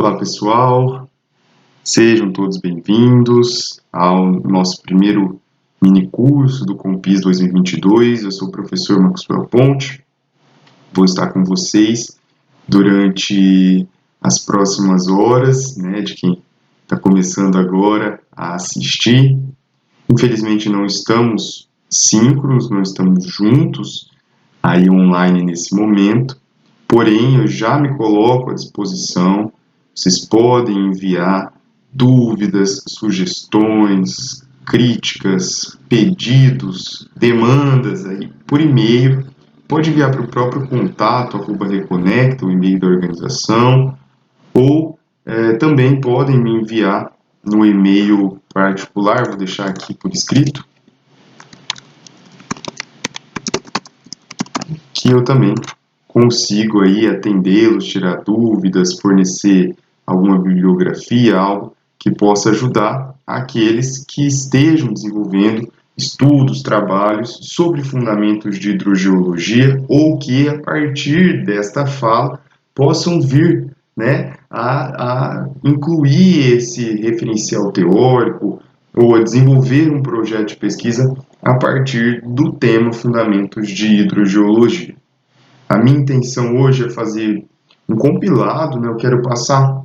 Olá pessoal, sejam todos bem-vindos ao nosso primeiro mini curso do Compis 2022. Eu sou o professor Maxwell Ponte, vou estar com vocês durante as próximas horas, de quem está começando agora a assistir. Infelizmente não estamos síncronos, não estamos juntos aí online nesse momento, porém eu já me coloco à disposição. Vocês podem enviar dúvidas, sugestões, críticas, pedidos, demandas aí por e-mail. Pode enviar para o próprio contato @reconecta, o e-mail da organização, ou também podem me enviar no e-mail particular, vou deixar aqui por escrito, que eu também consigo aí atendê-los, tirar dúvidas, fornecer alguma bibliografia, algo que possa ajudar aqueles que estejam desenvolvendo estudos, trabalhos sobre fundamentos de hidrogeologia ou que, a partir desta fala, possam vir a incluir esse referencial teórico ou a desenvolver um projeto de pesquisa a partir do tema Fundamentos de Hidrogeologia. A minha intenção hoje é fazer um compilado, eu quero passar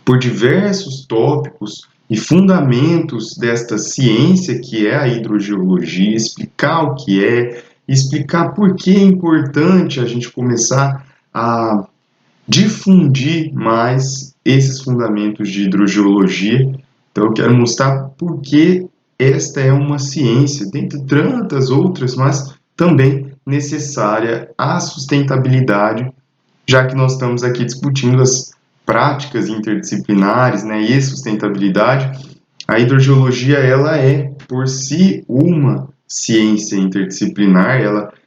por diversos tópicos e fundamentos desta ciência que é a hidrogeologia, explicar o que é, explicar por que é importante a gente começar a difundir mais esses fundamentos de hidrogeologia. Então eu quero mostrar por que esta é uma ciência, dentre tantas outras, mas também necessária à sustentabilidade, já que nós estamos aqui discutindo as práticas interdisciplinares, e sustentabilidade. A hidrogeologia, ela é por si uma ciência interdisciplinar,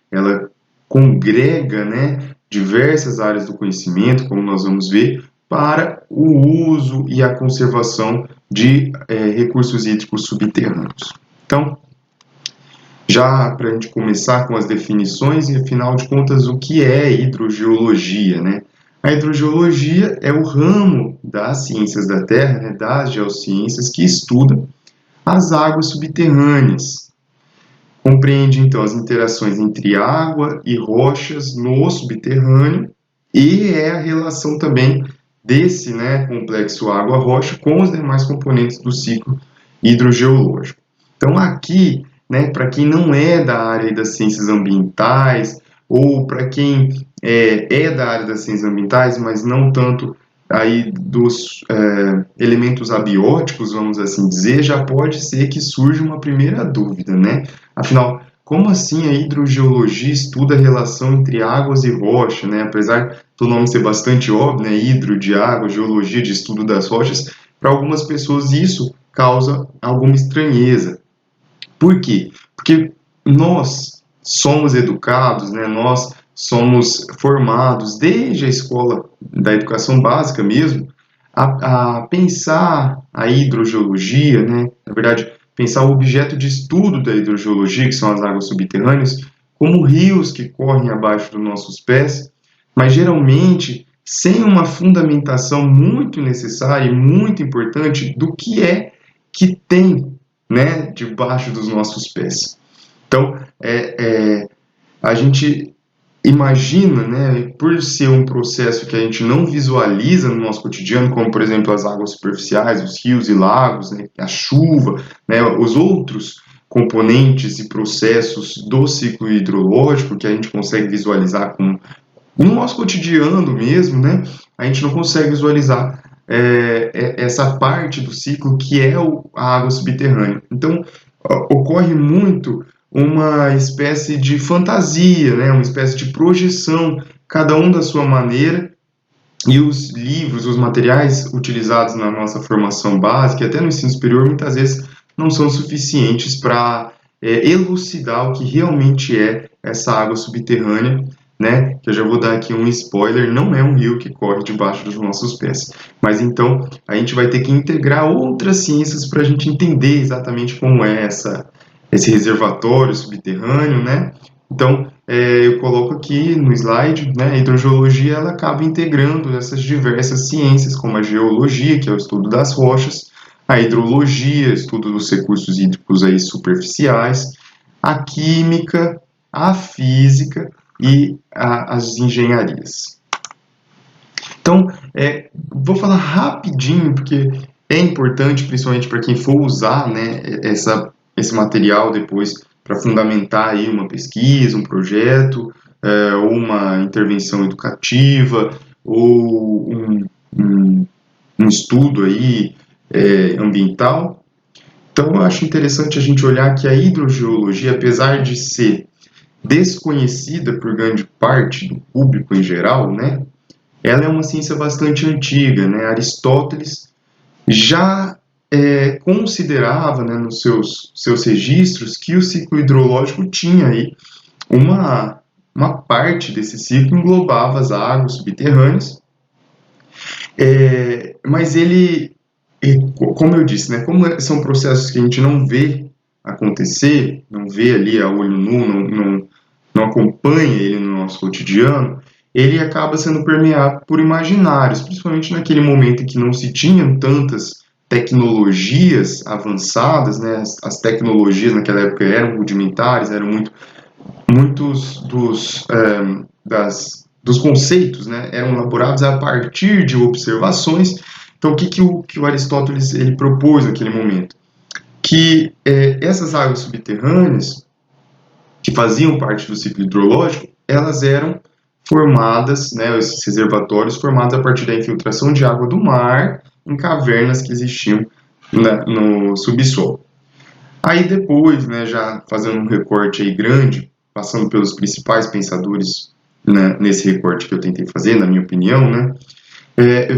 ela congrega, diversas áreas do conhecimento, como nós vamos ver, para o uso e a conservação de recursos hídricos subterrâneos. Então, já para a gente começar com as definições, e afinal de contas, o que é hidrogeologia, A hidrogeologia é o ramo das ciências da Terra, das geociências, que estuda as águas subterrâneas. Compreende, então, as interações entre água e rochas no subterrâneo e é a relação também desse complexo água-rocha com os demais componentes do ciclo hidrogeológico. Então, aqui, para quem não é da área das ciências ambientais, ou para quem é da área das ciências ambientais, mas não tanto aí dos elementos abióticos, vamos assim dizer, já pode ser que surja uma primeira dúvida, Afinal, como assim a hidrogeologia estuda a relação entre águas e rocha, Apesar do nome ser bastante óbvio, hidro de água, geologia de estudo das rochas, para algumas pessoas isso causa alguma estranheza. Por quê? Porque nós somos educados, nós somos formados desde a escola da educação básica mesmo, a pensar a hidrogeologia, na verdade, pensar o objeto de estudo da hidrogeologia, que são as águas subterrâneas, como rios que correm abaixo dos nossos pés, mas geralmente sem uma fundamentação muito necessária e muito importante do que é que tem debaixo dos nossos pés. Então, a gente imagina, por ser um processo que a gente não visualiza no nosso cotidiano, como, por exemplo, as águas superficiais, os rios e lagos, a chuva, os outros componentes e processos do ciclo hidrológico que a gente consegue visualizar no nosso cotidiano mesmo, a gente não consegue visualizar essa parte do ciclo que é a água subterrânea. Então, ocorre muito uma espécie de fantasia, uma espécie de projeção, cada um da sua maneira, e os livros, os materiais utilizados na nossa formação básica e até no ensino superior, muitas vezes não são suficientes para elucidar o que realmente é essa água subterrânea, que eu já vou dar aqui um spoiler, não é um rio que corre debaixo dos nossos pés. Mas então, a gente vai ter que integrar outras ciências para a gente entender exatamente como é esse reservatório subterrâneo, Então, eu coloco aqui no slide, né, a hidrogeologia ela acaba integrando essas diversas ciências, como a geologia, que é o estudo das rochas, a hidrologia, estudo dos recursos hídricos aí superficiais, a química, a física e as engenharias. Então, vou falar rapidinho, porque é importante, principalmente para quem for usar, né, esse material depois para fundamentar aí uma pesquisa, um projeto, ou uma intervenção educativa, ou um estudo aí ambiental. Então, eu acho interessante a gente olhar que a hidrogeologia, apesar de ser desconhecida por grande parte do público em geral, né, ela é uma ciência bastante antiga, né? Aristóteles já considerava, né, nos seus registros que o ciclo hidrológico tinha aí uma parte desse ciclo englobava as águas subterrâneas, mas como eu disse, né, como são processos que a gente não vê acontecer, não vê ali a olho nu, não acompanha ele no nosso cotidiano, ele acaba sendo permeado por imaginários, principalmente naquele momento em que não se tinham tantas tecnologias avançadas, né? As tecnologias naquela época eram rudimentares, muitos dos conceitos, né, eram elaborados a partir de observações. Então, que o Aristóteles ele propôs naquele momento? Que essas águas subterrâneas, que faziam parte do ciclo hidrológico, elas eram formadas, né, esses reservatórios formados a partir da infiltração de água do mar em cavernas que existiam no subsolo. Aí depois, né, já fazendo um recorte aí grande, passando pelos principais pensadores, né, nesse recorte que eu tentei fazer, na minha opinião, né,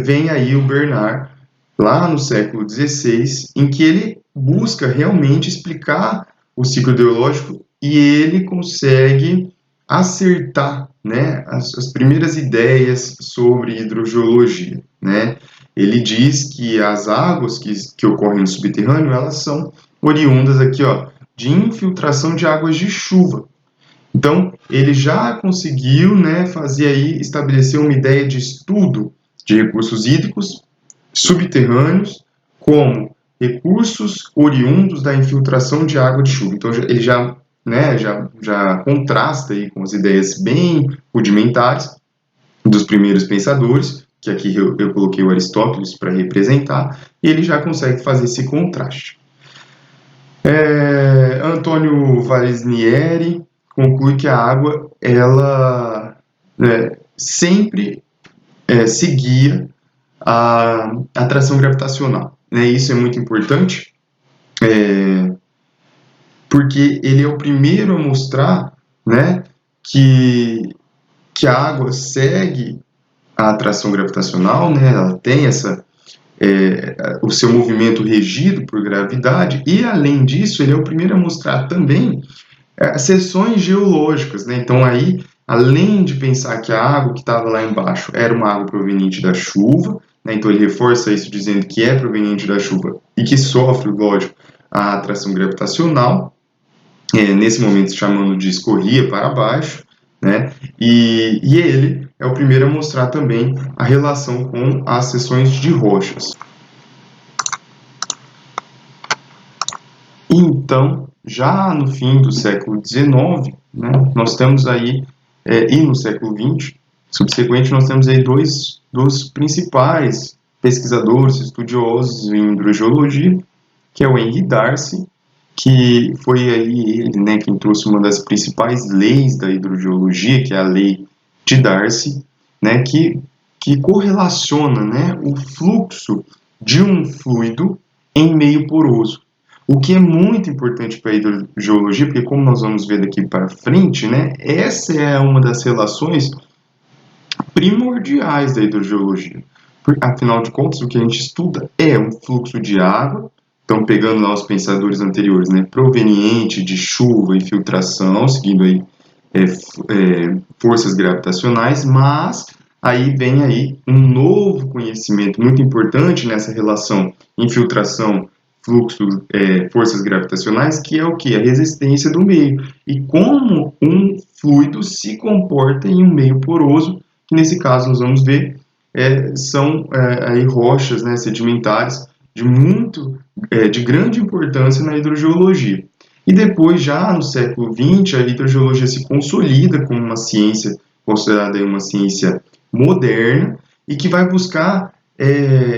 vem aí o Bernard, lá no século XVI, em que ele busca realmente explicar o ciclo hidrológico e ele consegue acertar, né, as primeiras ideias sobre hidrogeologia, né? Ele diz que as águas que ocorrem no subterrâneo, elas são oriundas aqui, ó, de infiltração de águas de chuva. Então, ele já conseguiu, né, fazer aí, estabelecer uma ideia de estudo de recursos hídricos subterrâneos como recursos oriundos da infiltração de água de chuva. Então, ele já contrasta aí com as ideias bem rudimentares dos primeiros pensadores, que aqui eu coloquei o Aristóteles para representar, e ele já consegue fazer esse contraste. Antônio Valesnieri conclui que a água ela sempre seguia a atração gravitacional, né? Isso é muito importante, porque ele é o primeiro a mostrar, né, que a água segue a atração gravitacional, né? Ela tem o seu movimento regido por gravidade, e além disso, ele é o primeiro a mostrar também seções geológicas, né? Então aí, além de pensar que a água que estava lá embaixo era uma água proveniente da chuva, né? Então ele reforça isso dizendo que é proveniente da chuva e que sofre, lógico, a atração gravitacional, nesse momento chamando de escorria para baixo, né? E ele é o primeiro a mostrar também a relação com as seções de rochas. Então, já no fim do século XIX, né, nós temos aí, e no século XX, subsequente, nós temos aí dois dos principais pesquisadores, estudiosos em hidrogeologia, que é o Henry Darcy, que foi aí ele, né, quem trouxe uma das principais leis da hidrogeologia, que é a lei de Darcy, né, que correlaciona, né, o fluxo de um fluido em meio poroso. O que é muito importante para a hidrogeologia, porque como nós vamos ver daqui para frente, né, essa é uma das relações primordiais da hidrogeologia. Afinal de contas, o que a gente estuda é um fluxo de água, então pegando lá os pensadores anteriores, né, proveniente de chuva e filtração, seguindo aí forças gravitacionais, mas aí vem aí um novo conhecimento muito importante nessa relação infiltração fluxo, forças gravitacionais, que é o que? A resistência do meio. E como um fluido se comporta em um meio poroso, que nesse caso nós vamos ver, são aí rochas, né, sedimentares de grande importância na hidrogeologia. E depois, já no século XX, a hidrogeologia se consolida como uma ciência considerada uma ciência moderna e que vai buscar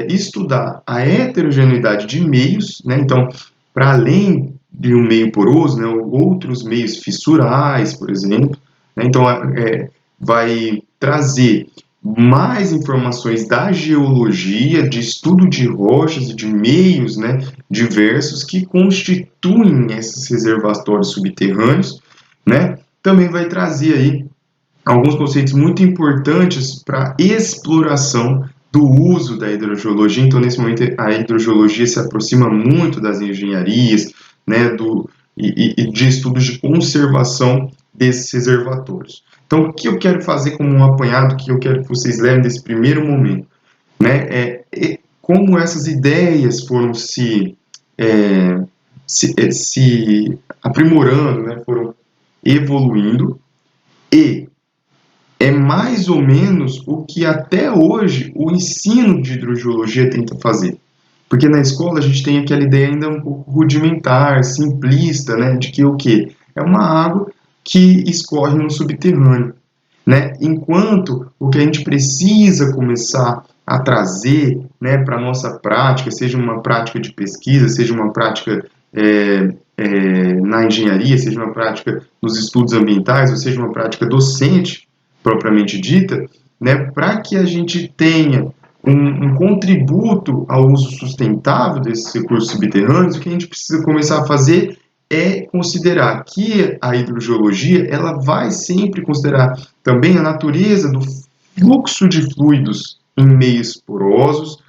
estudar a heterogeneidade de meios, né? Então, para além de um meio poroso, né, outros meios fissurais, por exemplo, né? Então, vai trazer mais informações da geologia, de estudo de rochas e de meios, né, diversos que constituem esses reservatórios subterrâneos, né? Também vai trazer aí alguns conceitos muito importantes para exploração do uso da hidrogeologia. Então, nesse momento, a hidrogeologia se aproxima muito das engenharias, né, e de estudos de conservação desses reservatórios. Então, o que eu quero fazer como um apanhado, que eu quero que vocês levem desse primeiro momento, né, como essas ideias foram se aprimorando, né, foram evoluindo, e é mais ou menos o que até hoje o ensino de hidrogeologia tenta fazer. Porque na escola a gente tem aquela ideia ainda um pouco rudimentar, simplista, né, de que o quê? É uma água que escorre no subterrâneo, né? Enquanto o que a gente precisa começar a trazer, né, para a nossa prática, seja uma prática de pesquisa, seja uma prática na engenharia, seja uma prática nos estudos ambientais, ou seja uma prática docente, propriamente dita, né, para que a gente tenha um contributo ao uso sustentável desses recursos subterrâneos, o que a gente precisa começar a fazer é considerar que a hidrogeologia ela vai sempre considerar também a natureza do fluxo de fluidos em meios porosos,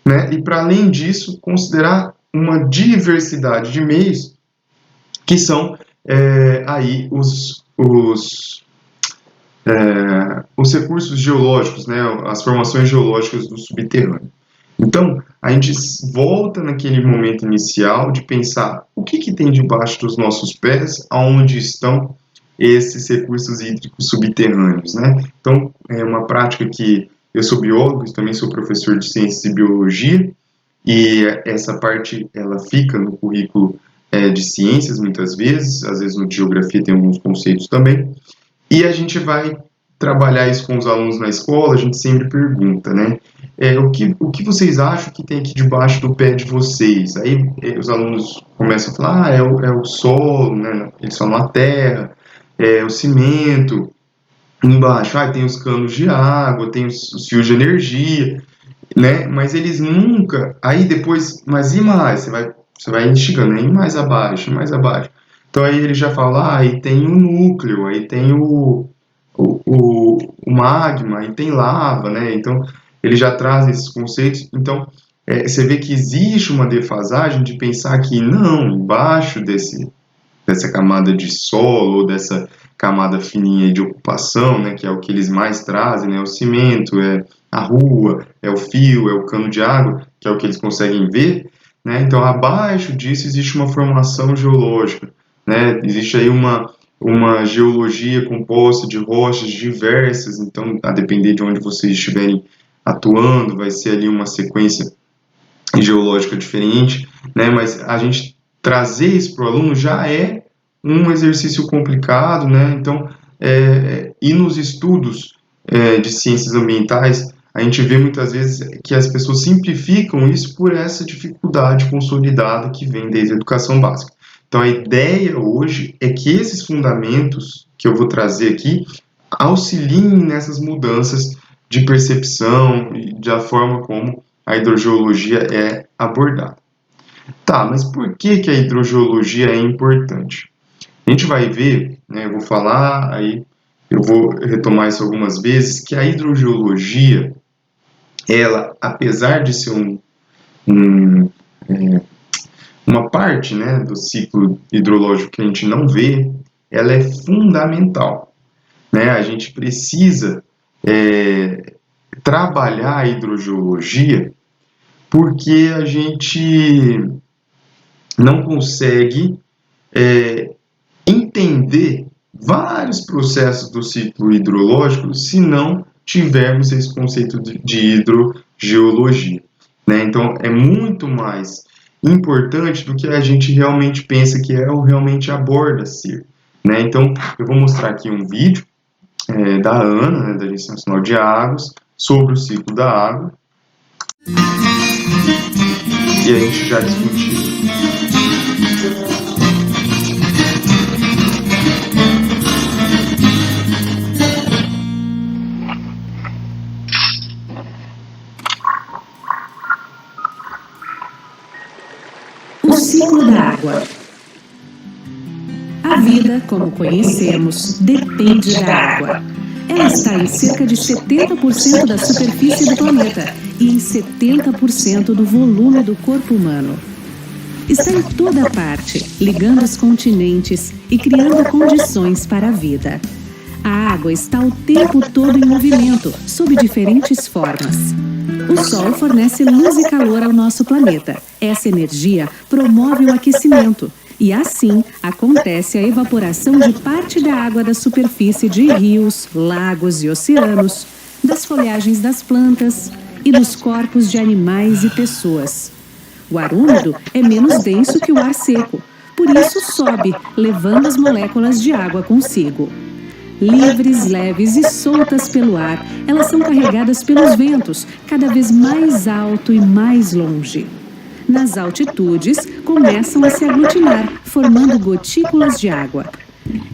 né, e para além disso considerar uma diversidade de meios que são aí os recursos geológicos, né, as formações geológicas do subterrâneo. Então, a gente volta naquele momento inicial de pensar o que tem debaixo dos nossos pés, aonde estão esses recursos hídricos subterrâneos, né? Então, é uma prática que eu sou biólogo, também sou professor de ciências e biologia, e essa parte ela fica no currículo de ciências muitas vezes, às vezes no de geografia tem alguns conceitos também, e a gente vai trabalhar isso com os alunos na escola, a gente sempre pergunta, né? O que vocês acham que tem aqui debaixo do pé de vocês? Aí os alunos começam a falar, é o solo, né? Eles falam a terra, é o cimento, embaixo, tem os canos de água, tem os fios de energia, né? Mas eles nunca, aí depois, mas e mais? Você vai instigando, né? E mais abaixo, mais abaixo. Então aí ele já fala, aí tem o núcleo, aí tem o magma, aí tem lava, né? Então ele já traz esses conceitos. Então você vê que existe uma defasagem de pensar que não, embaixo dessa camada de solo, ou dessa camada fininha de ocupação, né, que é o que eles mais trazem, né, o cimento, é a rua, é o fio, é o cano de água, que é o que eles conseguem ver, né, então abaixo disso existe uma formação geológica, né, existe aí uma geologia composta de rochas diversas, então a depender de onde vocês estiverem atuando, vai ser ali uma sequência geológica diferente, né, mas a gente trazer isso para o aluno já é um exercício complicado, né? Então, e nos estudos de ciências ambientais, a gente vê muitas vezes que as pessoas simplificam isso por essa dificuldade consolidada que vem desde a educação básica. Então, a ideia hoje é que esses fundamentos que eu vou trazer aqui auxiliem nessas mudanças de percepção e da forma como a hidrogeologia é abordada. Tá, mas por que a hidrogeologia é importante? A gente vai ver, né, eu vou falar, aí eu vou retomar isso algumas vezes, que a hidrogeologia, ela, apesar de ser uma parte, né, do ciclo hidrológico que a gente não vê, ela é fundamental, né? A gente precisa trabalhar a hidrogeologia porque a gente não consegue entender vários processos do ciclo hidrológico se não tivermos esse conceito de hidrogeologia, né? Então, é muito mais importante do que a gente realmente pensa que é ou realmente aborda ser, né? Então, eu vou mostrar aqui um vídeo da ANA, né, da Agência Nacional de Águas, sobre o ciclo da água, e a gente já discutiu. O ciclo da água. A vida, como conhecemos, depende da água. Ela está em cerca de 70% da superfície do planeta e em 70% do volume do corpo humano. Está em toda parte, ligando os continentes e criando condições para a vida. A água está o tempo todo em movimento, sob diferentes formas. O Sol fornece luz e calor ao nosso planeta. Essa energia promove o aquecimento e, assim, acontece a evaporação de parte da água da superfície de rios, lagos e oceanos, das folhagens das plantas e dos corpos de animais e pessoas. O ar úmido é menos denso que o ar seco, por isso sobe, levando as moléculas de água consigo. Livres, leves e soltas pelo ar, elas são carregadas pelos ventos, cada vez mais alto e mais longe. Nas altitudes, começam a se aglutinar, formando gotículas de água.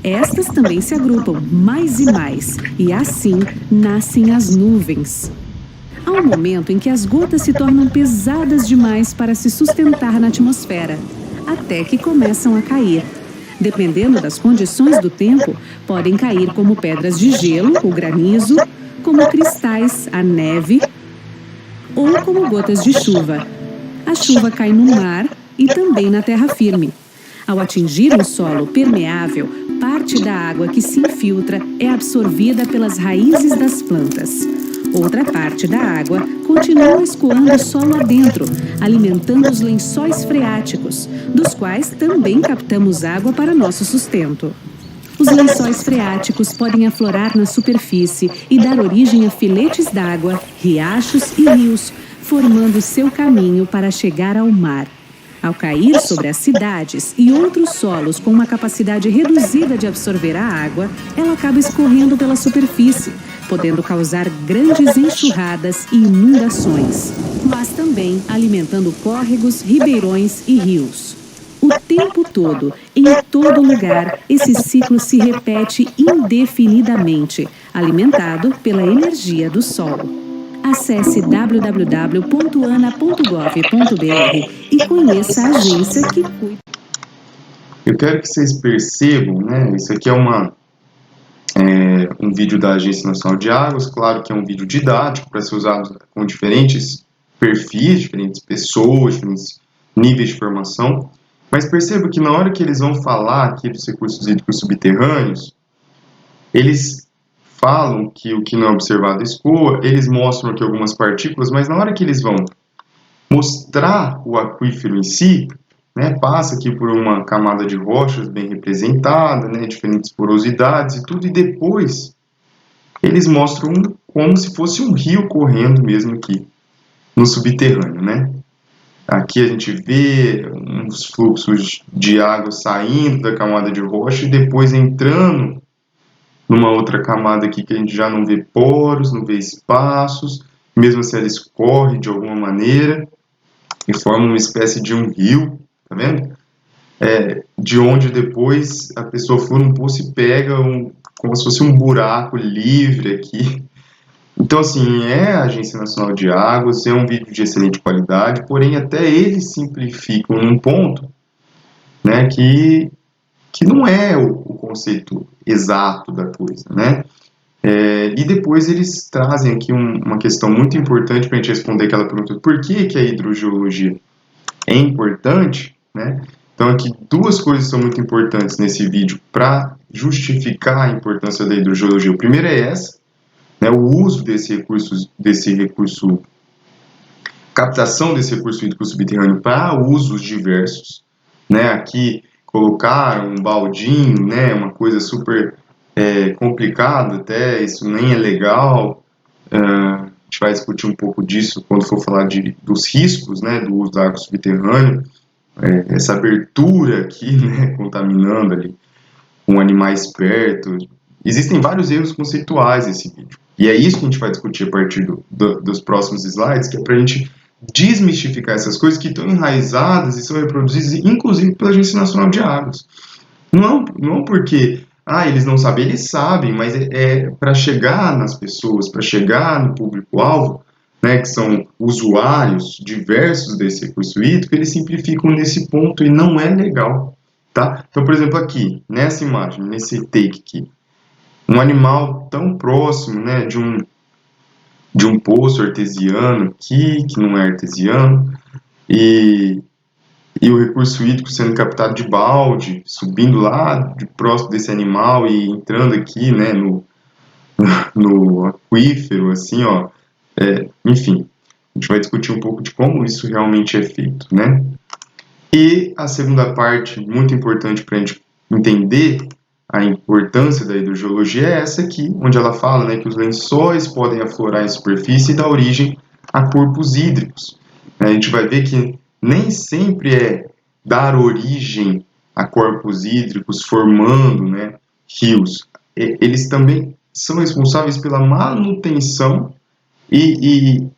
Estas também se agrupam mais e mais, e assim nascem as nuvens. Há um momento em que as gotas se tornam pesadas demais para se sustentar na atmosfera, até que começam a cair. Dependendo das condições do tempo, podem cair como pedras de gelo, o granizo, como cristais, a neve, ou como gotas de chuva. A chuva cai no mar e também na terra firme. Ao atingir um solo permeável, parte da água que se infiltra é absorvida pelas raízes das plantas. Outra parte da água continua escoando o solo adentro, alimentando os lençóis freáticos, dos quais também captamos água para nosso sustento. Os lençóis freáticos podem aflorar na superfície e dar origem a filetes d'água, riachos e rios, formando seu caminho para chegar ao mar. Ao cair sobre as cidades e outros solos com uma capacidade reduzida de absorver a água, ela acaba escorrendo pela superfície, podendo causar grandes enxurradas e inundações, mas também alimentando córregos, ribeirões e rios. O tempo todo, em todo lugar, esse ciclo se repete indefinidamente, alimentado pela energia do Sol. Acesse www.ana.gov.br e conheça a agência que cuida. Eu quero que vocês percebam, né? Isso aqui é um vídeo da Agência Nacional de Águas, claro que é um vídeo didático para ser usado com diferentes perfis, diferentes pessoas, diferentes níveis de formação, mas perceba que na hora que eles vão falar aqui dos recursos hídricos subterrâneos, eles falam que o que não é observado escoa, eles mostram aqui algumas partículas, mas na hora que eles vão mostrar o aquífero em si, né, passa aqui por uma camada de rochas bem representada, né, diferentes porosidades e tudo, e depois eles mostram como se fosse um rio correndo mesmo aqui no subterrâneo, né? Aqui a gente vê uns fluxos de água saindo da camada de rocha e depois entrando numa outra camada aqui que a gente já não vê poros, não vê espaços, mesmo assim ela escorre de alguma maneira e forma uma espécie de um rio, tá vendo? De onde depois a pessoa fura um poço e pega como se fosse um buraco livre aqui. Então, assim, é a Agência Nacional de Águas, é um vídeo de excelente qualidade, porém até eles simplificam num ponto, né, que não é o conceito exato da coisa, né? E depois eles trazem aqui uma questão muito importante para a gente responder aquela pergunta: por que a hidrogeologia é importante, né? Então aqui duas coisas são muito importantes nesse vídeo para justificar a importância da hidrogeologia. O primeiro é essa, né, o uso desse recurso, captação desse recurso hídrico subterrâneo para usos diversos, né? Aqui colocaram um baldinho, né? Uma coisa super complicada até, isso nem é legal. A gente vai discutir um pouco disso quando for falar dos riscos, né? Do uso da água subterrânea. Essa abertura aqui, né? Contaminando ali com animais perto. Existem vários erros conceituais nesse vídeo. E é isso que a gente vai discutir a partir dos próximos slides, que é para a gente desmistificar essas coisas que estão enraizadas e são reproduzidas, inclusive pela Agência Nacional de Águas. Não porque eles não sabem, eles sabem, mas para chegar nas pessoas, para chegar no público-alvo, né, que são usuários diversos desse recurso hídrico, eles simplificam nesse ponto e não é legal. Tá? Então, por exemplo, aqui, nessa imagem, nesse take aqui, um animal tão próximo, né, de um poço artesiano aqui, que não é artesiano, e o recurso hídrico sendo captado de balde, subindo lá de próximo desse animal e entrando aqui, né, no aquífero, assim, ó. Enfim, a gente vai discutir um pouco de como isso realmente é feito, né? E a segunda parte, muito importante para a gente entender a importância da hidrogeologia, é essa aqui, onde ela fala, né, que os lençóis podem aflorar em superfície e dar origem a corpos hídricos. A gente vai ver que nem sempre é dar origem a corpos hídricos formando, né, rios. Eles também são responsáveis pela manutenção e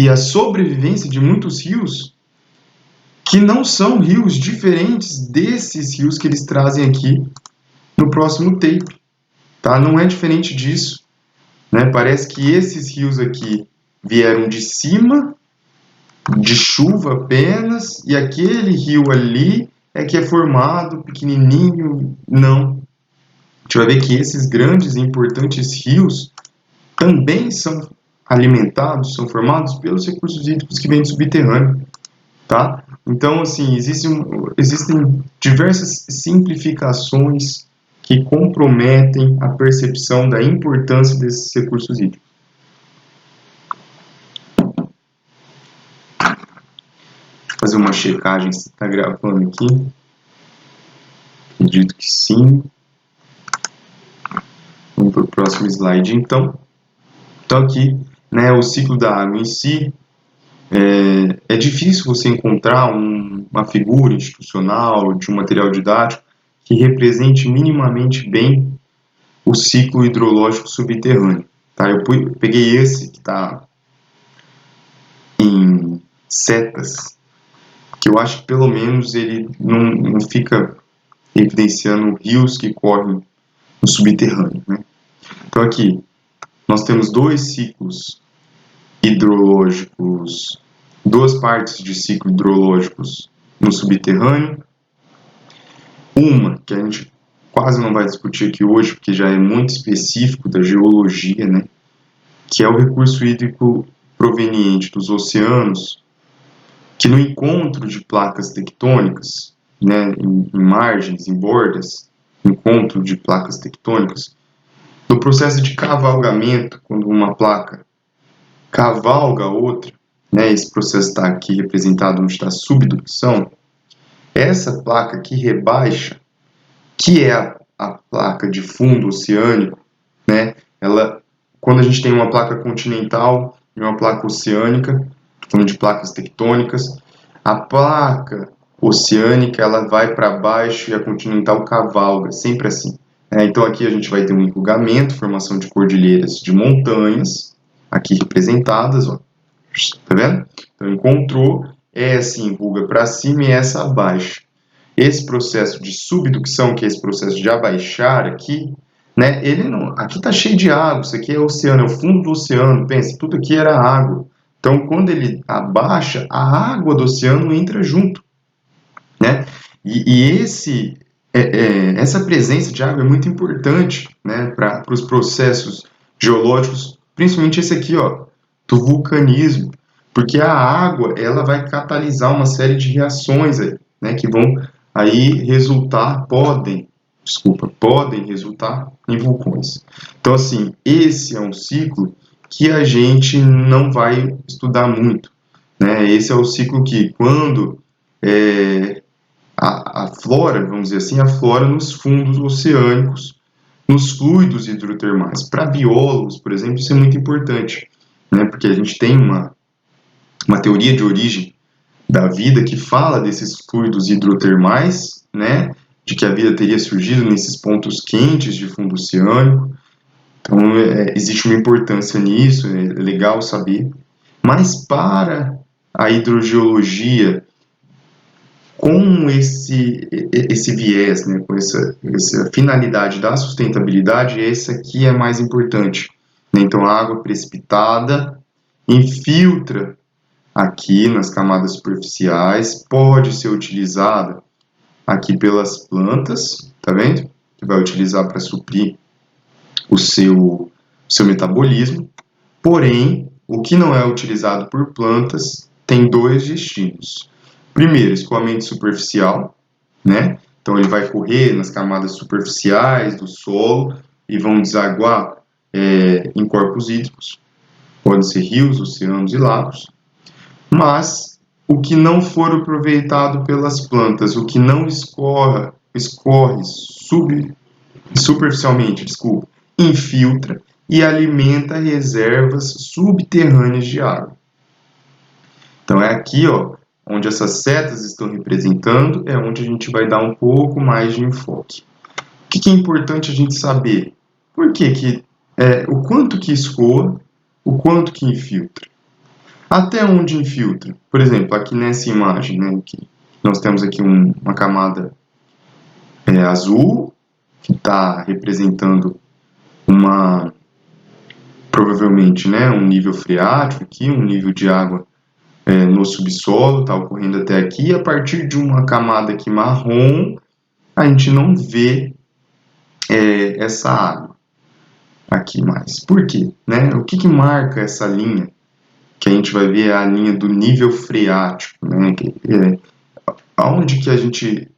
a sobrevivência de muitos rios que não são rios diferentes desses rios que eles trazem aqui no próximo tape, tá? Não é diferente disso, né? Parece que esses rios aqui vieram de cima, de chuva apenas, e aquele rio ali é que é formado pequenininho. Não. A gente vai ver que esses grandes e importantes rios também são alimentados, são formados pelos recursos hídricos que vêm do subterrâneo. Tá? Então, assim, existem diversas simplificações que comprometem a percepção da importância desses recursos hídricos. Deixa eu fazer uma checagem se está gravando aqui. Acredito que sim. Vamos para o próximo slide, então. Então, aqui, né, o ciclo da água em si. É difícil você encontrar uma figura institucional, de um material didático, que represente minimamente bem o ciclo hidrológico subterrâneo. Tá? Eu peguei esse que está em setas, que eu acho que pelo menos ele não fica evidenciando rios que correm no subterrâneo. Né? Então aqui, nós temos dois ciclos hidrológicos, duas partes de ciclo hidrológicos no subterrâneo. Uma que a gente quase não vai discutir aqui hoje, porque já é muito específico da geologia, né? Que é o recurso hídrico proveniente dos oceanos, que no encontro de placas tectônicas, né, em margens, em bordas, encontro de placas tectônicas, no processo de cavalgamento, quando uma placa cavalga a outra, né, esse processo está aqui representado onde está a subducção, essa placa que rebaixa, que é a placa de fundo oceânico, né, quando a gente tem uma placa continental e uma placa oceânica, falando de placas tectônicas, a placa oceânica ela vai para baixo e a continental cavalga, sempre assim. Então aqui a gente vai ter um enrugamento, formação de cordilheiras de montanhas, aqui representadas, ó. Tá vendo? Então encontrou, essa enruga para cima e essa abaixa. Esse processo de subducção, que é esse processo de abaixar aqui, né, aqui está cheio de água, isso aqui é oceano, é o fundo do oceano, pensa, tudo aqui era água. Então, quando ele abaixa, a água do oceano entra junto, né? E essa presença de água é muito importante, né, para os processos geológicos, principalmente esse aqui, ó, do vulcanismo, porque a água ela vai catalisar uma série de reações aí, né, que vão aí podem resultar em vulcões. Então, assim, esse é um ciclo que a gente não vai estudar muito, né? Esse é o ciclo que, quando a flora, vamos dizer assim, a flora nos fundos oceânicos, nos fluidos hidrotermais. Para biólogos, por exemplo, isso é muito importante, né? Porque a gente tem uma teoria de origem da vida que fala desses fluidos hidrotermais, né? De que a vida teria surgido nesses pontos quentes de fundo oceânico. Então, existe uma importância nisso, é legal saber. Mas para a hidrogeologia, com esse viés, né, com essa finalidade da sustentabilidade, essa aqui é mais importante. Então, a água precipitada infiltra aqui nas camadas superficiais, pode ser utilizada aqui pelas plantas, tá vendo? Que vai utilizar para suprir o seu metabolismo. Porém, o que não é utilizado por plantas tem dois destinos. Primeiro, escoamento superficial, né? Então ele vai correr nas camadas superficiais do solo e vão desaguar em corpos hídricos, podem ser rios, oceanos e lagos. Mas o que não for aproveitado pelas plantas, o que não escorre superficialmente, infiltra e alimenta reservas subterrâneas de água. Então é aqui, ó, onde essas setas estão representando, é onde a gente vai dar um pouco mais de enfoque. O que é importante a gente saber? Por que o quanto que escoa, o quanto que infiltra. Até onde infiltra? Por exemplo, aqui nessa imagem, né, que nós temos aqui uma camada azul, que está representando provavelmente, né, um nível freático aqui, um nível de água no subsolo, está ocorrendo até aqui. A partir de uma camada aqui marrom, a gente não vê essa água aqui mais. Por quê? Né? O que marca essa linha? Que a gente vai ver a linha do nível freático, né? Aonde que a gente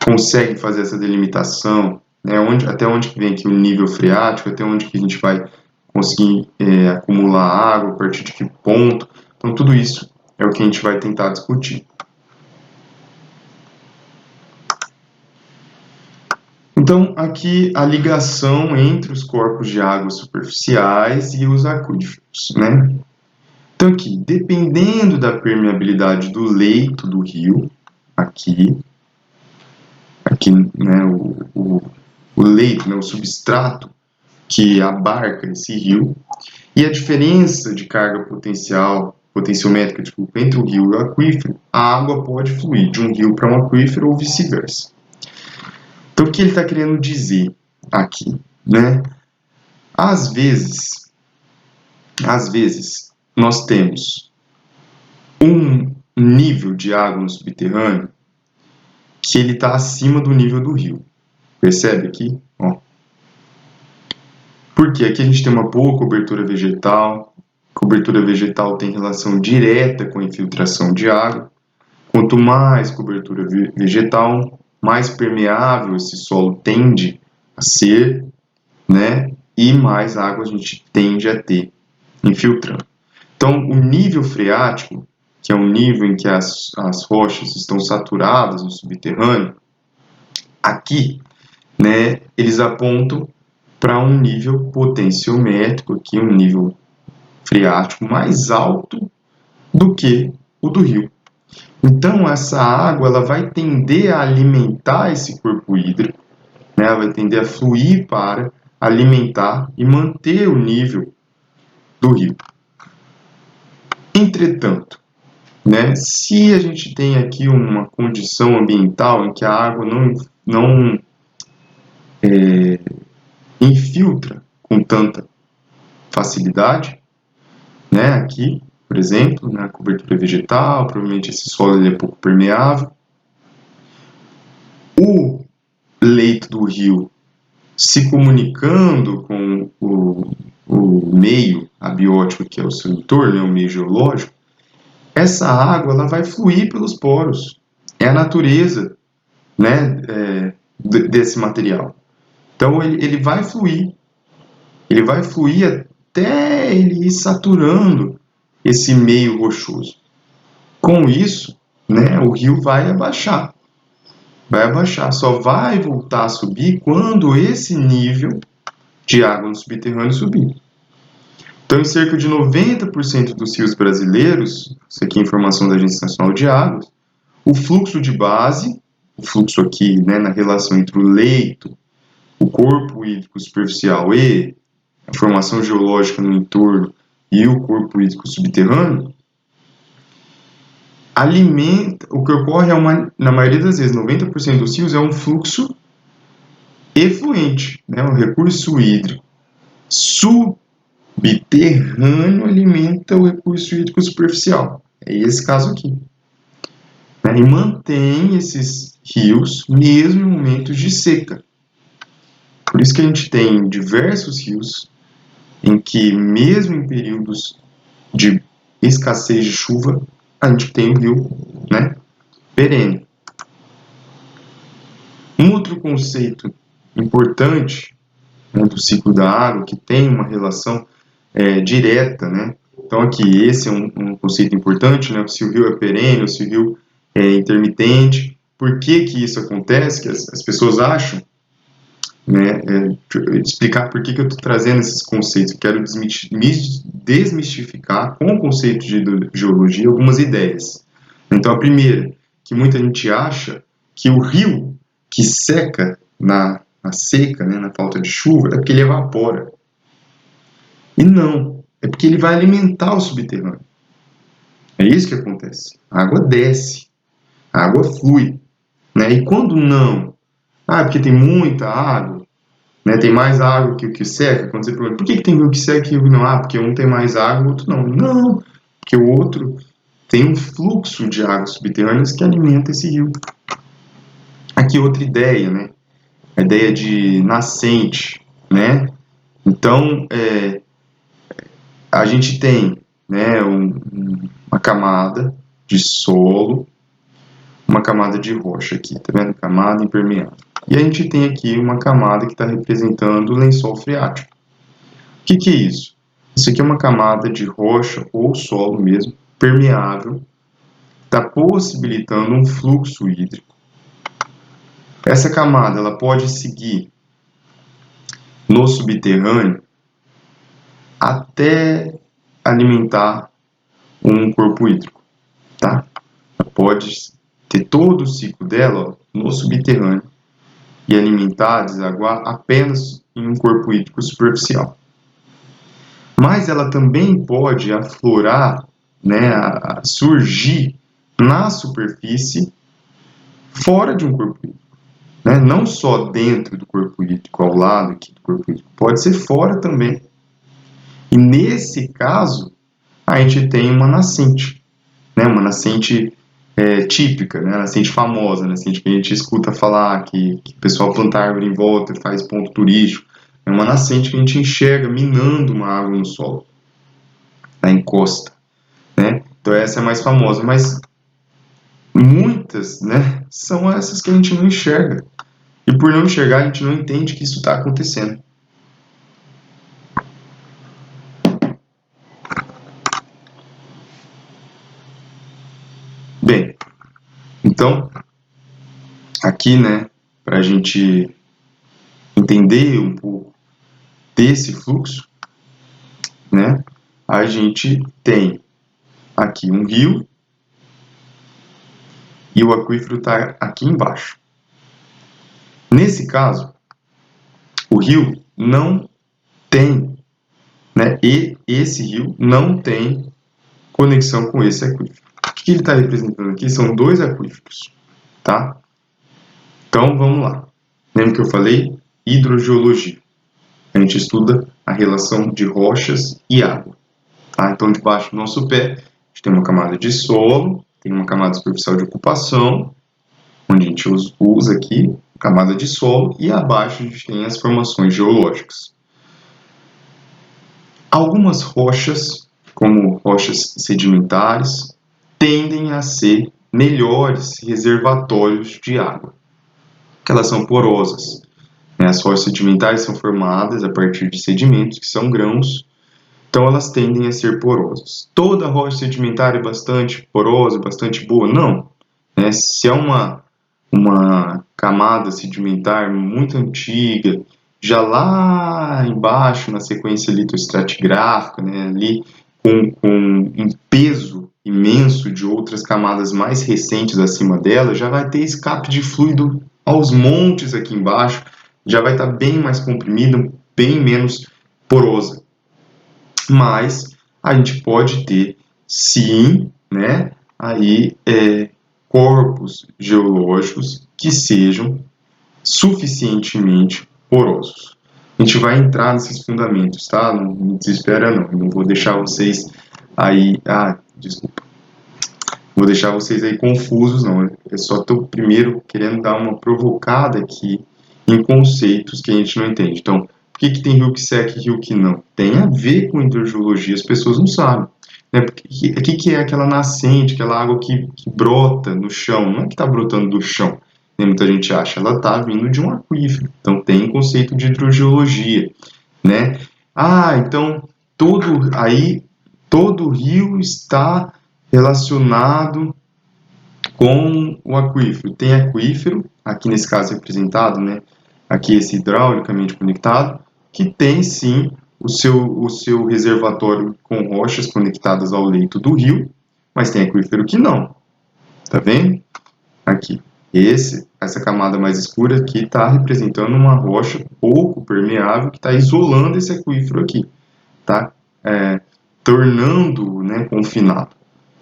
consegue fazer essa delimitação, né? Até onde que vem aqui o nível freático, até onde que a gente vai conseguir acumular água, a partir de que ponto. Então, tudo isso é o que a gente vai tentar discutir. Então, aqui a ligação entre os corpos de água superficiais e os aquíferos, né? Então, aqui, dependendo da permeabilidade do leito do rio, aqui né, o leito, né, o substrato que abarca esse rio, e a diferença de carga potenciométrica, entre o rio e o aquífero, a água pode fluir de um rio para um aquífero ou vice-versa. Então, o que ele está querendo dizer aqui, né? Às vezes, nós temos um nível de água no subterrâneo que ele está acima do nível do rio. Percebe aqui? Ó. Porque aqui a gente tem uma boa cobertura vegetal. Cobertura vegetal tem relação direta com a infiltração de água. Quanto mais cobertura vegetal, mais permeável esse solo tende a ser, né? E mais água a gente tende a ter infiltrando. Então, o nível freático, que é um nível em que as rochas estão saturadas no subterrâneo, aqui, né, eles apontam para um nível potenciométrico, aqui um nível freático mais alto do que o do rio. Então, essa água ela vai tender a alimentar esse corpo hídrico, né, ela vai tender a fluir para alimentar e manter o nível do rio. Entretanto, né, se a gente tem aqui uma condição ambiental em que a água não infiltra com tanta facilidade, né, aqui, por exemplo, na cobertura vegetal, provavelmente esse solo ele é pouco permeável, o leito do rio se comunicando com o meio abiótico que é o seu entorno, né, o meio geológico, essa água ela vai fluir pelos poros. É a natureza, né, desse material. Então ele vai fluir até ele ir saturando esse meio rochoso. Com isso, né, o rio vai abaixar. vai abaixar, só vai voltar a subir quando esse nível de água no subterrâneo subir. Então, em cerca de 90% dos rios brasileiros, isso aqui é informação da Agência Nacional de Águas, o fluxo de base, o fluxo aqui, né, na relação entre o leito, o corpo hídrico superficial e a formação geológica no entorno e o corpo hídrico subterrâneo, alimenta, o que ocorre na maioria das vezes, 90% dos rios, é um fluxo efluente, né, um recurso hídrico subterrâneo alimenta o recurso hídrico superficial. É esse caso aqui. E mantém esses rios mesmo em momentos de seca. Por isso que a gente tem diversos rios em que, mesmo em períodos de escassez de chuva, a gente tem o rio, né, perene. Um outro conceito importante, né, do ciclo da água, que tem uma relação direta, né? Então aqui, esse é um conceito importante, né? Se o rio é perene ou se o rio é intermitente. Por que que isso acontece? Que as pessoas acham, né? Explicar por que que eu estou trazendo esses conceitos. Eu quero desmistificar com o conceito de geologia algumas ideias. Então a primeira, que muita gente acha que o rio que seca na seca, né, na falta de chuva, é porque ele evapora. E não, é porque ele vai alimentar o subterrâneo. É isso que acontece. A água desce, a água flui, né? E quando não? Ah, é porque tem muita água, né? Tem mais água que o que seca. Quando você pergunta, por que tem rio que seca e rio que não? Ah, porque um tem mais água, o outro não. Não, porque o outro tem um fluxo de águas subterrâneas que alimenta esse rio. Aqui outra ideia, né? A ideia de nascente, né? Então, a gente tem, né, uma camada de solo, uma camada de rocha aqui, tá vendo? Camada impermeável. E a gente tem aqui uma camada que está representando o lençol freático. O que que é isso? Isso aqui é uma camada de rocha ou solo mesmo, permeável, está possibilitando um fluxo hídrico. Essa camada ela pode seguir no subterrâneo até alimentar um corpo hídrico, tá? Ela pode ter todo o ciclo dela, ó, no subterrâneo e alimentar, desaguar apenas em um corpo hídrico superficial. Mas ela também pode aflorar, né, a surgir na superfície fora de um corpo hídrico, né? Não só dentro do corpo hídrico, ao lado aqui do corpo hídrico, pode ser fora também. E nesse caso, a gente tem uma nascente, né? Uma nascente típica, né? Nascente famosa, nascente que a gente escuta falar, que o pessoal planta árvore em volta e faz ponto turístico. É uma nascente que a gente enxerga minando uma água no solo, na encosta, né? Então essa é a mais famosa, mas muitas, né, são essas que a gente não enxerga. E por não enxergar, a gente não entende que isso está acontecendo. Bem, então, aqui, né, para a gente entender um pouco desse fluxo, né, a gente tem aqui um rio e o aquífero está aqui embaixo. Nesse caso, o rio não tem, né, e esse rio não tem conexão com esse aquífero. O que ele está representando aqui são dois aquíferos, tá? Então, vamos lá. Lembra que eu falei? Hidrogeologia. A gente estuda a relação de rochas e água. Tá? Então, debaixo do nosso pé, a gente tem uma camada de solo, tem uma camada superficial de ocupação, onde a gente usa aqui camada de solo, e abaixo a gente tem as formações geológicas. Algumas rochas, como rochas sedimentares, tendem a ser melhores reservatórios de água, porque elas são porosas. As rochas sedimentares são formadas a partir de sedimentos, que são grãos, então elas tendem a ser porosas. Toda rocha sedimentar é bastante porosa, bastante boa? Não. Se é uma uma camada sedimentar muito antiga, já lá embaixo na sequência litoestratigráfica, né, ali com um peso imenso de outras camadas mais recentes acima dela, já vai ter escape de fluido aos montes aqui embaixo, já vai estar bem mais comprimido, bem menos porosa. Mas a gente pode ter, sim, né, aí corpos geológicos que sejam suficientemente porosos. A gente vai entrar nesses fundamentos, tá? Não me desespera não, não vou deixar vocês aí... desculpa. Vou deixar vocês aí confusos, não. Eu só estou primeiro querendo dar uma provocada aqui em conceitos que a gente não entende. Então, por que tem rio que seca e rio que não? Tem a ver com hidrogeologia, as pessoas não sabem. Né? O que é aquela nascente, aquela água que brota no chão? Não é que está brotando do chão, né? Muita gente acha, ela está vindo de um aquífero. Então, tem conceito de hidrogeologia, né? Então, todo rio está relacionado com o aquífero. Tem aquífero, aqui nesse caso representado, né? Aqui esse hidraulicamente conectado, que tem sim o seu reservatório com rochas conectadas ao leito do rio, mas tem aquífero que não. Tá vendo? Aqui. Essa camada mais escura aqui está representando uma rocha pouco permeável que está isolando esse aquífero aqui, tá? Tornando, né, confinado.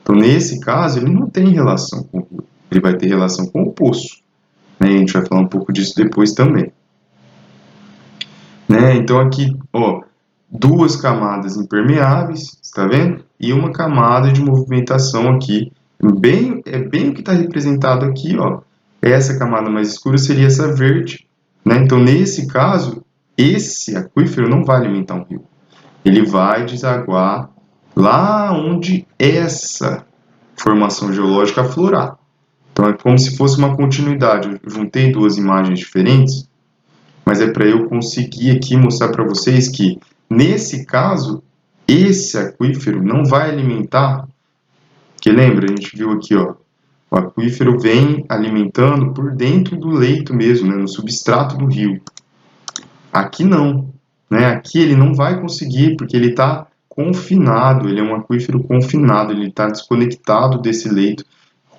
Então, nesse caso, ele não tem relação com o rio, ele vai ter relação com o poço. Né? A gente vai falar um pouco disso depois também. Né? Então, aqui, ó, duas camadas impermeáveis, está vendo? E uma camada de movimentação aqui. É bem o que está representado aqui, ó. Essa camada mais escura seria essa verde. Né? Então, nesse caso, esse aquífero não vai alimentar um rio. Ele vai desaguar lá onde essa formação geológica aflorar. Então é como se fosse uma continuidade. Eu juntei duas imagens diferentes, mas é para eu conseguir aqui mostrar para vocês que, nesse caso, esse aquífero não vai alimentar, porque lembra, a gente viu aqui, ó, o aquífero vem alimentando por dentro do leito mesmo, né, no substrato do rio. Aqui não, né? Aqui ele não vai conseguir, porque ele está confinado, ele é um aquífero confinado, ele está desconectado desse leito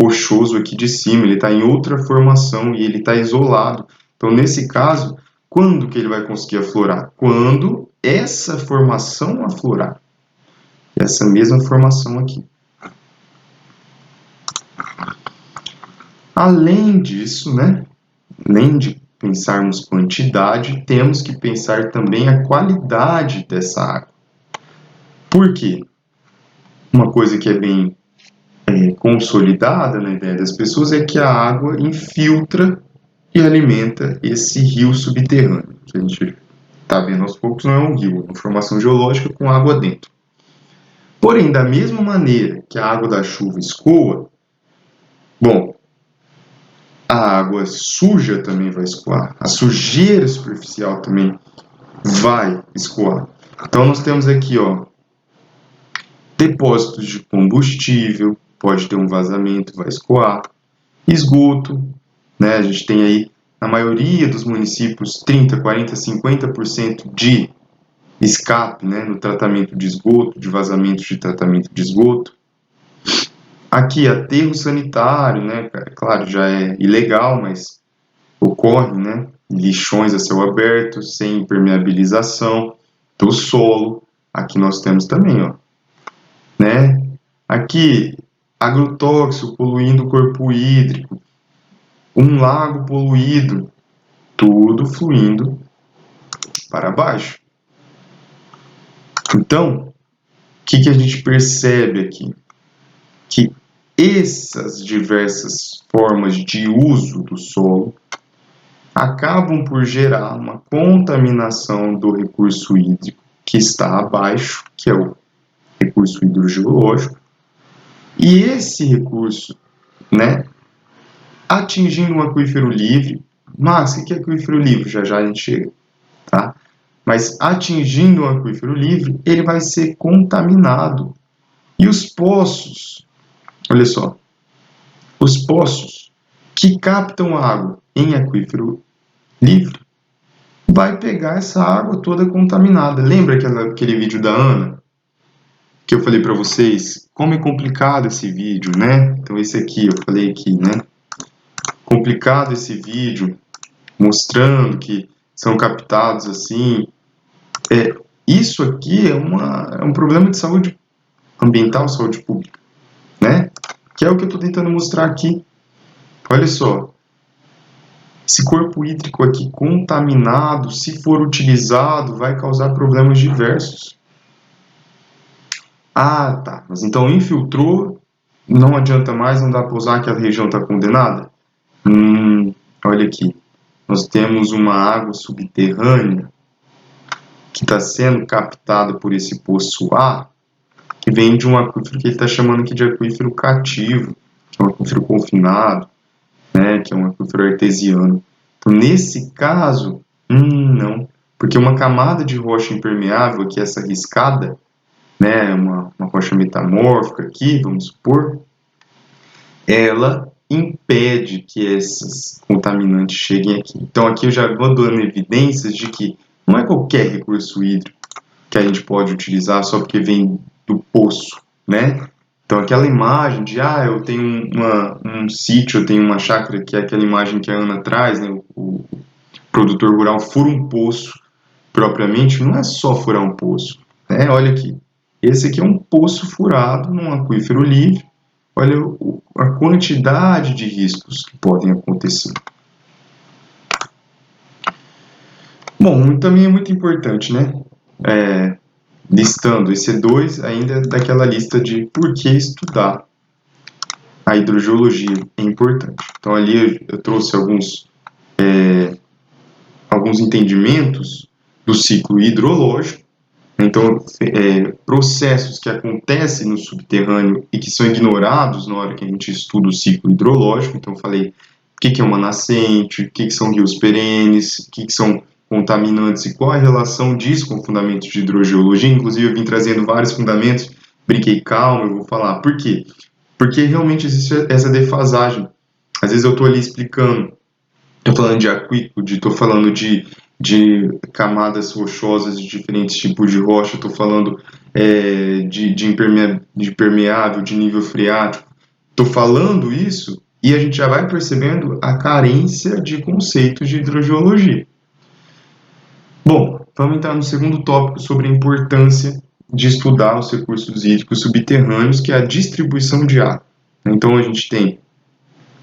rochoso aqui de cima, ele está em outra formação e ele está isolado. Então, nesse caso, quando que ele vai conseguir aflorar? Quando essa formação aflorar. Essa mesma formação aqui. Além disso, né? Além de pensarmos quantidade, temos que pensar também a qualidade dessa água. Por quê? Uma coisa que é bem consolidada na ideia das pessoas é que a água infiltra e alimenta esse rio subterrâneo, que a gente está vendo aos poucos, não é um rio, é uma formação geológica com água dentro. Porém, da mesma maneira que a água da chuva escoa, bom, a água suja também vai escoar, a sujeira superficial também vai escoar. Então, nós temos aqui, ó, depósitos de combustível, pode ter um vazamento, vai escoar. Esgoto, né? A gente tem aí, na maioria dos municípios, 30%, 40%, 50% de escape, né? No tratamento de esgoto, de vazamento de tratamento de esgoto. Aqui, aterro sanitário, né? Claro, já é ilegal, mas ocorre, né? Lixões a céu aberto, sem impermeabilização do solo. Aqui nós temos também, ó, né? Aqui, agrotóxico poluindo o corpo hídrico, um lago poluído, tudo fluindo para baixo. Então, o que a gente percebe aqui? Que essas diversas formas de uso do solo acabam por gerar uma contaminação do recurso hídrico que está abaixo, que é o recurso hidrogeológico, e esse recurso, né, atingindo um aquífero livre. Mas o que é aquífero livre? Já já a gente chega, tá? Mas atingindo um aquífero livre, ele vai ser contaminado. E os poços, olha só, os poços, que captam água em aquífero livre, vai pegar essa água toda contaminada. Lembra aquele vídeo da Ana? Que eu falei para vocês, como é complicado esse vídeo, né? Então esse aqui, eu falei aqui, né? Complicado esse vídeo, mostrando que são captados assim. Isso aqui é um problema de saúde ambiental, saúde pública, né? Que é o que eu estou tentando mostrar aqui. Olha só, esse corpo hídrico aqui contaminado, se for utilizado, vai causar problemas diversos. Ah, tá. Mas então infiltrou, não adianta mais, não dá para usar, aquela região está condenada? Olha aqui. Nós temos uma água subterrânea que está sendo captada por esse poço A, que vem de um aquífero que ele está chamando aqui de aquífero cativo, que é um aquífero confinado, né, que é um aquífero artesiano. Então, nesse caso, não, porque uma camada de rocha impermeável, aqui essa riscada, né, uma rocha metamórfica aqui, vamos supor, ela impede que esses contaminantes cheguem aqui. Então aqui eu já vou dando evidências de que não é qualquer recurso hídrico que a gente pode utilizar só porque vem do poço, né? Então aquela imagem de, eu tenho um sítio, eu tenho uma chácara, que é aquela imagem que a Ana traz, né? O produtor rural fura um poço propriamente, não é só furar um poço, né? Olha aqui, esse aqui é um poço furado num aquífero livre. Olha a quantidade de riscos que podem acontecer. Bom, também é muito importante, né? Listando esse E2 ainda daquela lista de por que estudar a hidrogeologia é importante. Então ali eu trouxe alguns entendimentos do ciclo hidrológico. Então, processos que acontecem no subterrâneo e que são ignorados na hora que a gente estuda o ciclo hidrológico. Então, eu falei o que é uma nascente, o que são rios perenes, o que são contaminantes e qual a relação disso com fundamentos de hidrogeologia. Inclusive, eu vim trazendo vários fundamentos, brinquei, calma, eu vou falar. Por quê? Porque realmente existe essa defasagem. Às vezes eu estou ali explicando, estou falando de aquícoide, estou falando de camadas rochosas de diferentes tipos de rocha, estou falando de permeável, de nível freático. Estou falando isso e a gente já vai percebendo a carência de conceitos de hidrogeologia. Bom, vamos entrar no segundo tópico sobre a importância de estudar os recursos hídricos subterrâneos, que é a distribuição de água. Então a gente tem,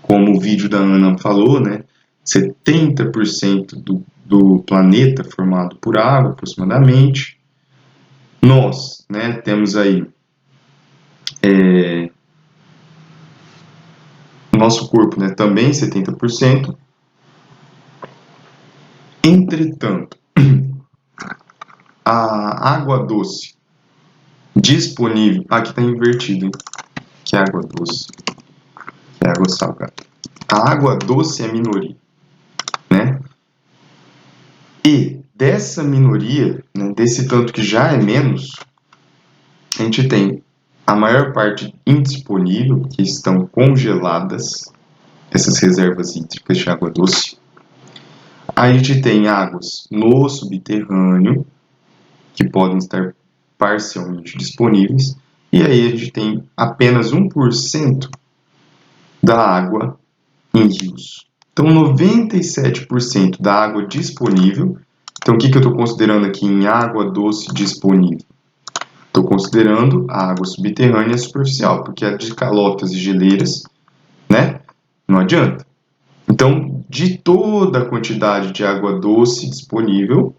como o vídeo da Ana falou, né, 70% do planeta formado por água, aproximadamente. Nós, né, temos aí o nosso corpo, né, também 70%. Entretanto, a água doce disponível, aqui está invertido, hein? Que é água doce, que é água salgada. A água doce é a minoria, né? E dessa minoria, né, desse tanto que já é menos, a gente tem a maior parte indisponível, que estão congeladas, essas reservas hídricas de água doce. A gente tem águas no subterrâneo, que podem estar parcialmente disponíveis, e aí a gente tem apenas 1% da água em rios. Então, 97% da água disponível. Então, o que eu estou considerando aqui em água doce disponível? Estou considerando a água subterrânea superficial, porque a de calotas e geleiras, né, não adianta. Então, de toda a quantidade de água doce disponível,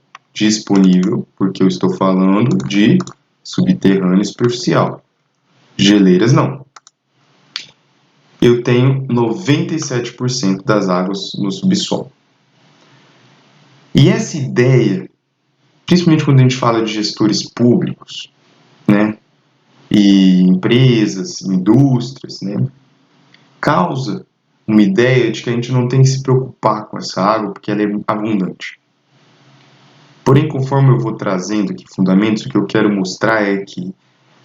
porque eu estou falando de subterrânea e superficial. Geleiras não. Eu tenho 97% das águas no subsolo. E essa ideia, principalmente quando a gente fala de gestores públicos, né, e empresas, indústrias, né, causa uma ideia de que a gente não tem que se preocupar com essa água porque ela é abundante. Porém, conforme eu vou trazendo aqui fundamentos, o que eu quero mostrar é que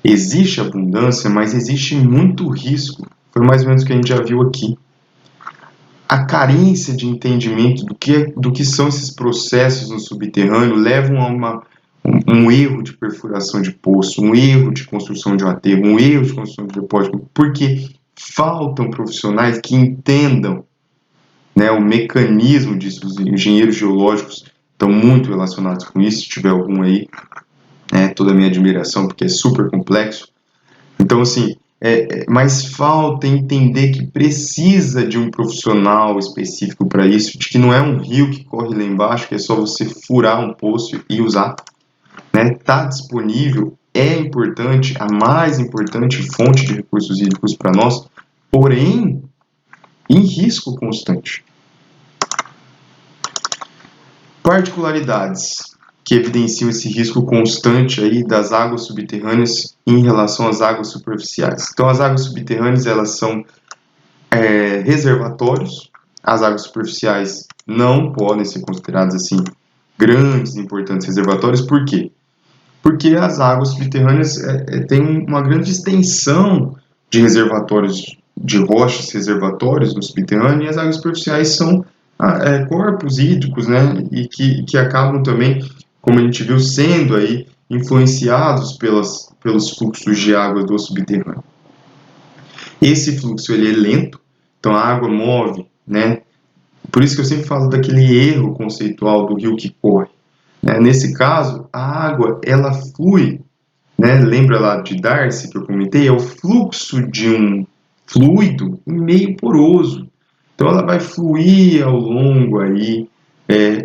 existe abundância, mas existe muito risco. Foi mais ou menos o que a gente já viu aqui. a carência de entendimento do que são esses processos no subterrâneo levam a um erro de perfuração de poço, um erro de construção de um aterro, um erro de construção de depósito, porque faltam profissionais que entendam, né, o mecanismo disso. Os engenheiros geológicos estão muito relacionados com isso. Se tiver algum aí, toda a minha admiração, porque é super complexo. Então, assim, mas falta entender que precisa de um profissional específico para isso, de que não é um rio que corre lá embaixo, que é só você furar um poço e usar. Tá disponível, é importante, a mais importante fonte de recursos hídricos para nós, porém, em risco constante. Particularidades que evidenciam esse risco constante aí das águas subterrâneas em relação às águas superficiais. Então, as águas subterrâneas, elas são reservatórios. As águas superficiais não podem ser consideradas assim grandes, importantes reservatórios. Por quê? Porque as águas subterrâneas têm uma grande extensão de reservatórios, de rochas, reservatórios no subterrâneo, e as águas superficiais são corpos hídricos, né, e que acabam também, como a gente viu, sendo aí influenciados pelos fluxos de água do subterrâneo. Esse fluxo ele é lento, então a água move, né? Por isso que eu sempre falo daquele erro conceitual do rio que corre. Nesse caso, a água ela flui, né? Lembra lá de Darcy que eu comentei? É o fluxo de um fluido meio poroso. Então ela vai fluir ao longo aí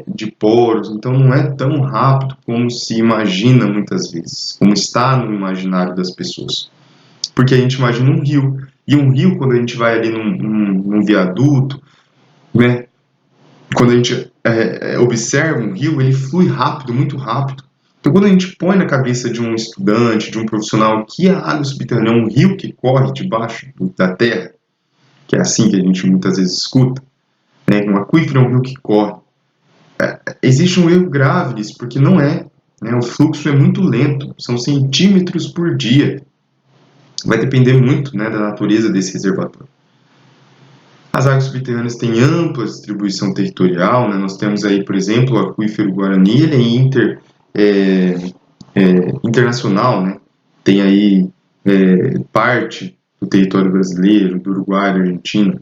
de poros. Então não é tão rápido como se imagina muitas vezes, como está no imaginário das pessoas. Porque a gente imagina um rio, e um rio, quando a gente vai ali num viaduto, né? Quando a gente observa um rio, ele flui rápido, muito rápido. Então, quando a gente põe na cabeça de um estudante, de um profissional, que a água subterrânea é um rio que corre debaixo da terra, que é assim que a gente muitas vezes escuta, né? Um aquífero é um rio que corre. Existe um erro grave nisso, porque não é. Né? O fluxo é muito lento, são centímetros por dia. Vai depender muito, né, da natureza desse reservatório. As águas subterrâneas têm ampla distribuição territorial, né? Nós temos aí, por exemplo, o aquífero Guarani, ele é internacional, né? Tem aí parte do território brasileiro, do Uruguai, da Argentina.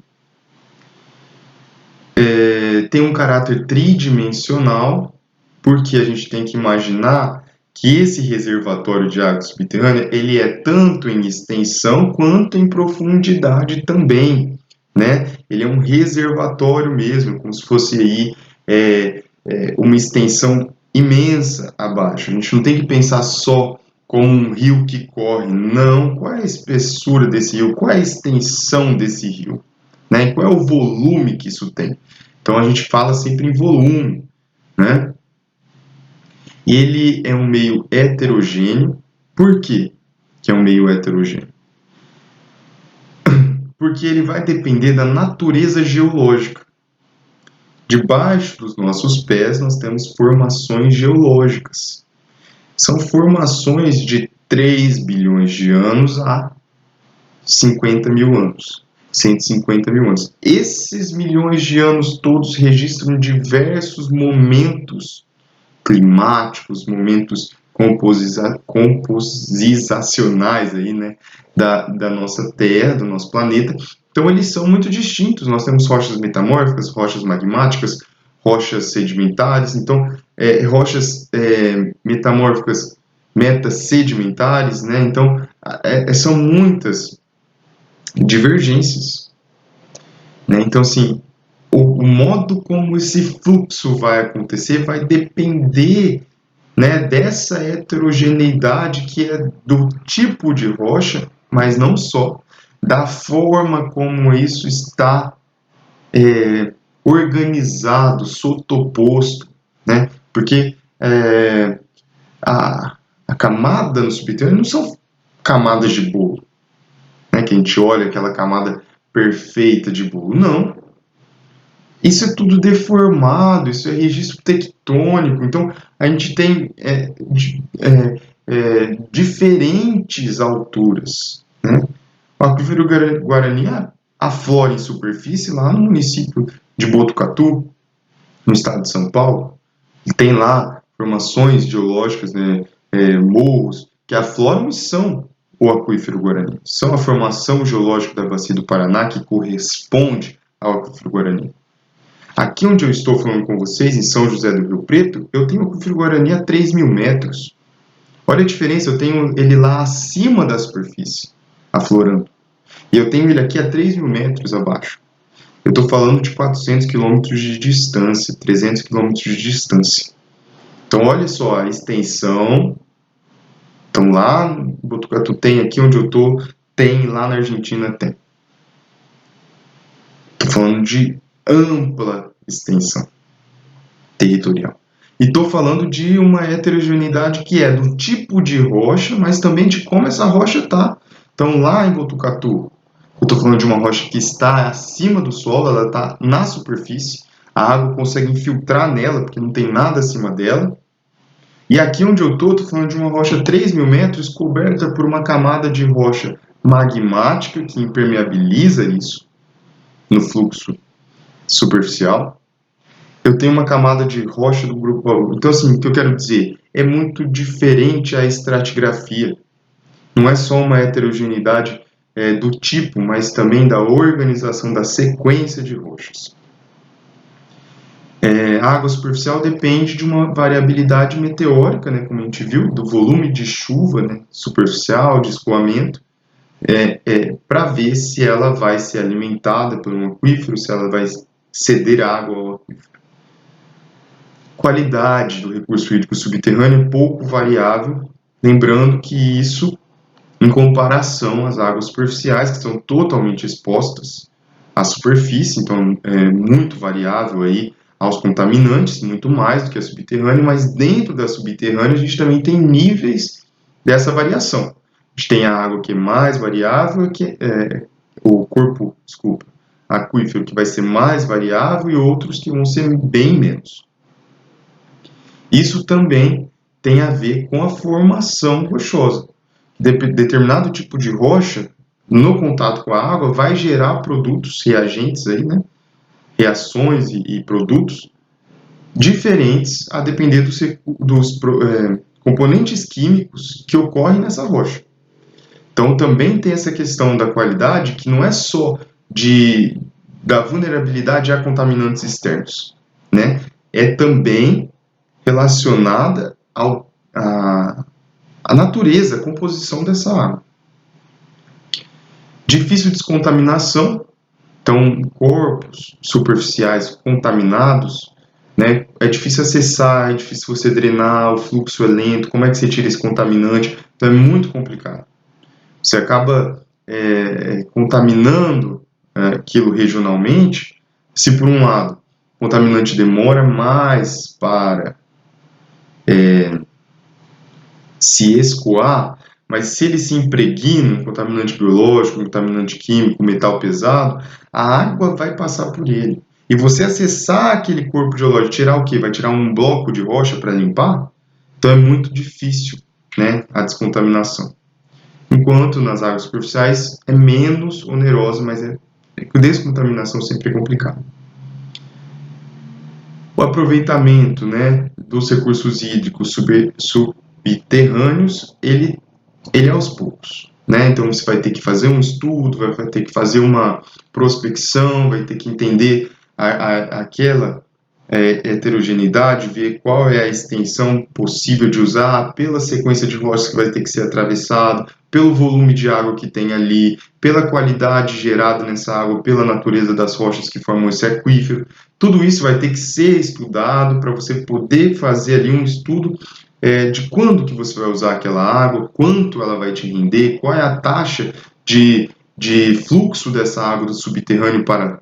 Tem um caráter tridimensional, porque a gente tem que imaginar que esse reservatório de água subterrânea ele é tanto em extensão quanto em profundidade também. Né? Ele é um reservatório mesmo, como se fosse aí uma extensão imensa abaixo. A gente não tem que pensar só como um rio que corre, não. Qual é a espessura desse rio? Qual é a extensão desse rio? Né? Qual é o volume que isso tem? Então a gente fala sempre em volume, né? Ele é um meio heterogêneo. Por quê que é um meio heterogêneo? Porque ele vai depender da natureza geológica. Debaixo dos nossos pés nós temos formações geológicas. São formações de 3 bilhões de anos a 50 mil anos, 150 mil anos. Esses milhões de anos todos registram diversos momentos climáticos, momentos composizacionais aí, né, da nossa Terra, do nosso planeta. Então eles são muito distintos. Nós temos rochas metamórficas, rochas magmáticas, rochas sedimentares. Então rochas metamórficas metasedimentares, né? Então são muitas divergências, né? Então assim, o modo como esse fluxo vai acontecer vai depender, né, dessa heterogeneidade que é do tipo de rocha, mas não só, da forma como isso está organizado, sotoposto, né? Porque a camada no subterrâneo não são camadas de bolo, né? Que a gente olha aquela camada perfeita de bolo, não. Isso é tudo deformado, isso é registro tectônico. Então, a gente tem diferentes alturas. Né? O aquífero Guarani, aflora em superfície lá no município de Botucatu, no estado de São Paulo. Tem lá formações geológicas, né, morros, que afloram e são o aquífero Guarani. São a formação geológica da Bacia do Paraná que corresponde ao aquífero Guarani. Aqui onde eu estou falando com vocês, em São José do Rio Preto, eu tenho o aquífero Guarani a 3.000 metros. Olha a diferença, eu tenho ele lá acima da superfície, aflorando. E eu tenho ele aqui a 3.000 metros abaixo. Eu estou falando de 400 quilômetros de distância, 300 quilômetros de distância. Então, olha só a extensão. Então, lá em Botucatu tem, aqui onde eu estou, tem, lá na Argentina tem. Estou falando de ampla extensão territorial. E estou falando de uma heterogeneidade que é do tipo de rocha, mas também de como essa rocha está. Então, lá em Botucatu, eu estou falando de uma rocha que está acima do solo, ela está na superfície, a água consegue infiltrar nela, porque não tem nada acima dela. E aqui onde eu estou falando de uma rocha 3.000 metros, coberta por uma camada de rocha magmática, que impermeabiliza isso no fluxo superficial. Eu tenho uma camada de rocha do grupo. Então, assim, o que eu quero dizer é muito diferente a estratigrafia. Não é só uma heterogeneidade do tipo, mas também da organização, da sequência de rochas. A água superficial depende de uma variabilidade meteórica, né, como a gente viu, do volume de chuva, né, superficial, de escoamento, para ver se ela vai ser alimentada por um aquífero, se ela vai ceder água ao aquífero. Qualidade do recurso hídrico subterrâneo é pouco variável, lembrando que isso em comparação às águas superficiais, que são totalmente expostas à superfície, então é muito variável aí aos contaminantes, muito mais do que a subterrânea, mas dentro da subterrânea a gente também tem níveis dessa variação. A gente tem a água que é mais variável, o corpo, aquífero que vai ser mais variável e outros que vão ser bem menos. Isso também tem a ver com a formação rochosa. Determinado tipo de rocha, no contato com a água, vai gerar produtos, reagentes, aí, né? Reações e produtos diferentes a depender dos componentes químicos que ocorrem nessa rocha. Então, também tem essa questão da qualidade, que não é só da vulnerabilidade a contaminantes externos, né? É também relacionada à natureza, à composição dessa água. Difícil descontaminação, então corpos superficiais contaminados, né, é difícil acessar, é difícil você drenar, o fluxo é lento, como é que você tira esse contaminante? Então é muito complicado. Você acaba contaminando aquilo regionalmente, se por um lado o contaminante demora mais para se escoar, mas se ele se impregna, um contaminante biológico, um contaminante químico, um metal pesado, a água vai passar por ele. E você acessar aquele corpo geológico, tirar o quê? Vai tirar um bloco de rocha para limpar? Então é muito difícil, né, a descontaminação. Enquanto nas águas superficiais é menos onerosa, mas a descontaminação sempre é complicada. O aproveitamento, né, dos recursos hídricos subterrâneos, ele é aos poucos, né? Então você vai ter que fazer um estudo, vai ter que fazer uma prospecção, vai ter que entender aquela heterogeneidade, ver qual é a extensão possível de usar, pela sequência de rochas que vai ter que ser atravessado, pelo volume de água que tem ali, pela qualidade gerada nessa água, pela natureza das rochas que formam esse aquífero. Tudo isso vai ter que ser estudado para você poder fazer ali um estudo de quando que você vai usar aquela água, quanto ela vai te render, qual é a taxa de fluxo dessa água do subterrâneo para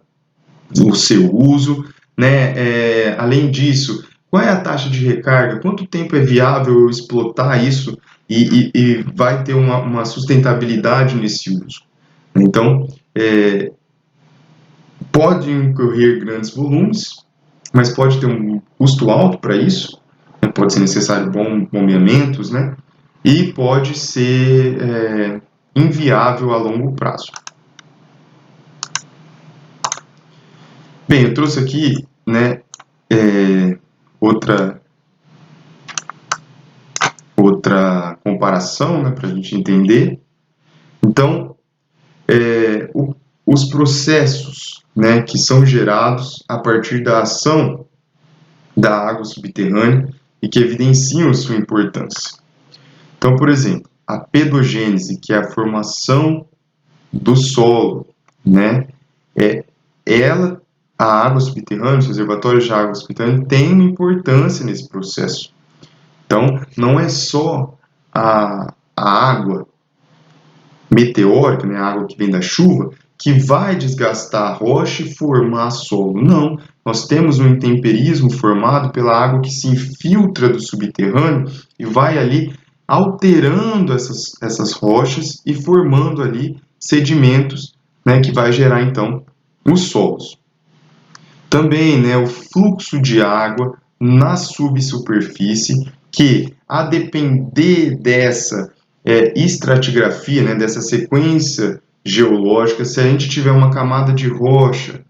o seu uso, né? Além disso, qual é a taxa de recarga, quanto tempo é viável eu explotar isso e vai ter uma sustentabilidade nesse uso. Então, pode incorrer grandes volumes, mas pode ter um custo alto para isso, né? Pode ser necessário bons bombeamentos, né? E pode ser inviável a longo prazo. Bem, eu trouxe aqui, né, outra comparação, né, para a gente entender. Então, os processos, né, que são gerados a partir da ação da água subterrânea e que evidenciam sua importância. Então, por exemplo, a pedogênese, que é a formação do solo, né, ela, a água subterrânea, os reservatórios de água subterrânea têm uma importância nesse processo. Então, não é só a água meteórica, né, a água que vem da chuva, que vai desgastar a rocha e formar solo. Não, nós temos um intemperismo formado pela água que se infiltra do subterrâneo e vai ali alterando essas rochas e formando ali sedimentos, né, que vai gerar então os solos. Também, né, o fluxo de água na subsuperfície, que a depender dessa estratigrafia, né, dessa sequência geológica, se a gente tiver uma camada de rocha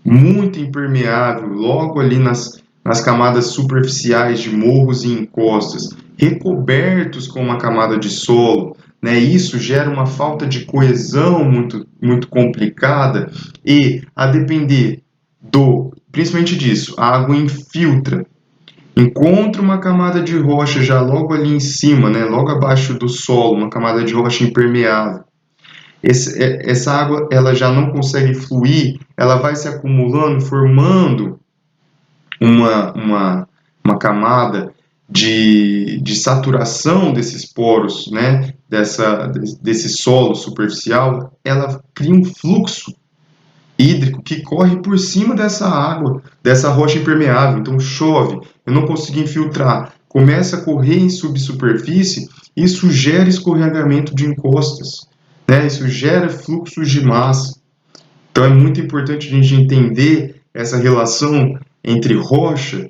muito impermeável logo ali nas camadas superficiais de morros e encostas, recobertos com uma camada de solo, né, isso gera uma falta de coesão muito complicada e, a depender principalmente disso, a água infiltra, encontra uma camada de rocha já logo ali em cima, né, logo abaixo do solo, uma camada de rocha impermeável. Essa água ela já não consegue fluir, ela vai se acumulando, formando uma camada de saturação desses poros, né, desse solo superficial, ela cria um fluxo hídrico que corre por cima dessa água, dessa rocha impermeável. Então chove, eu não consigo infiltrar, começa a correr em subsuperfície, isso gera escorregamento de encostas, né? Isso gera fluxos de massa. Então é muito importante a gente entender essa relação entre rocha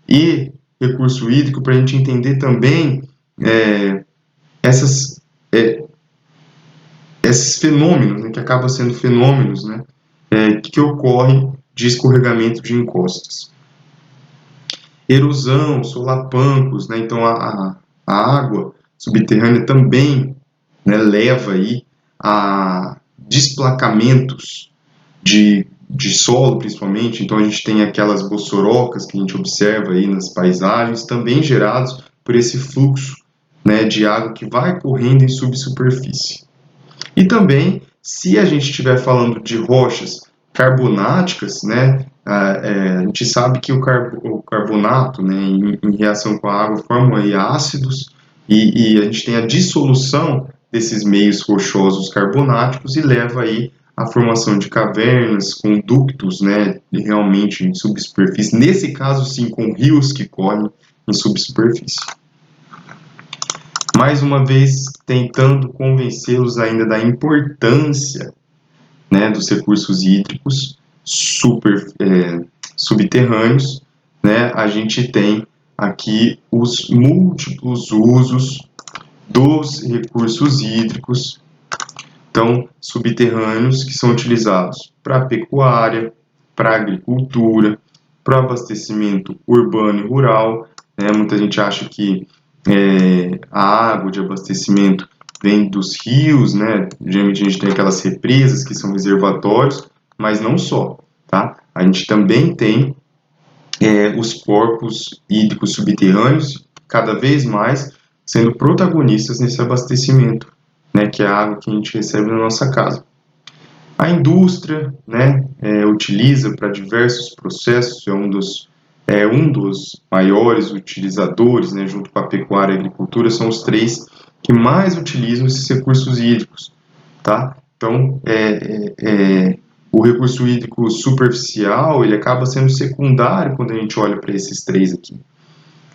e recurso hídrico para a gente entender também esses fenômenos, né, que acabam sendo fenômenos, né, que ocorrem de escorregamento de encostas. Erosão, solapampas, né, então a água subterrânea também, né, leva aí a desplacamentos de solo, principalmente. Então a gente tem aquelas bossorocas que a gente observa aí nas paisagens, também gerados por esse fluxo, né, de água que vai correndo em subsuperfície. E também, se a gente estiver falando de rochas carbonáticas, né, a gente sabe que o carbonato, né, em reação com a água, formam aí ácidos e a gente tem a dissolução desses meios rochosos carbonáticos e leva aí à formação de cavernas com ductos, né, realmente em subsuperfície. Nesse caso, sim, com rios que correm em subsuperfície. Mais uma vez, tentando convencê-los ainda da importância, né, dos recursos hídricos subterrâneos, né, a gente tem aqui os múltiplos usos dos recursos hídricos, então, subterrâneos, que são utilizados para pecuária, para agricultura, para abastecimento urbano e rural, né? Muita gente acha que a água de abastecimento vem dos rios, né? Geralmente a gente tem aquelas represas que são reservatórios, mas não só, tá? A gente também tem os corpos hídricos subterrâneos, cada vez mais sendo protagonistas nesse abastecimento, né? Que é a água que a gente recebe na nossa casa. A indústria, né? Utiliza para diversos processos, é um dos maiores utilizadores, né, junto com a pecuária e a agricultura, são os três que mais utilizam esses recursos hídricos, tá? Então, o recurso hídrico superficial, ele acaba sendo secundário quando a gente olha para esses três aqui.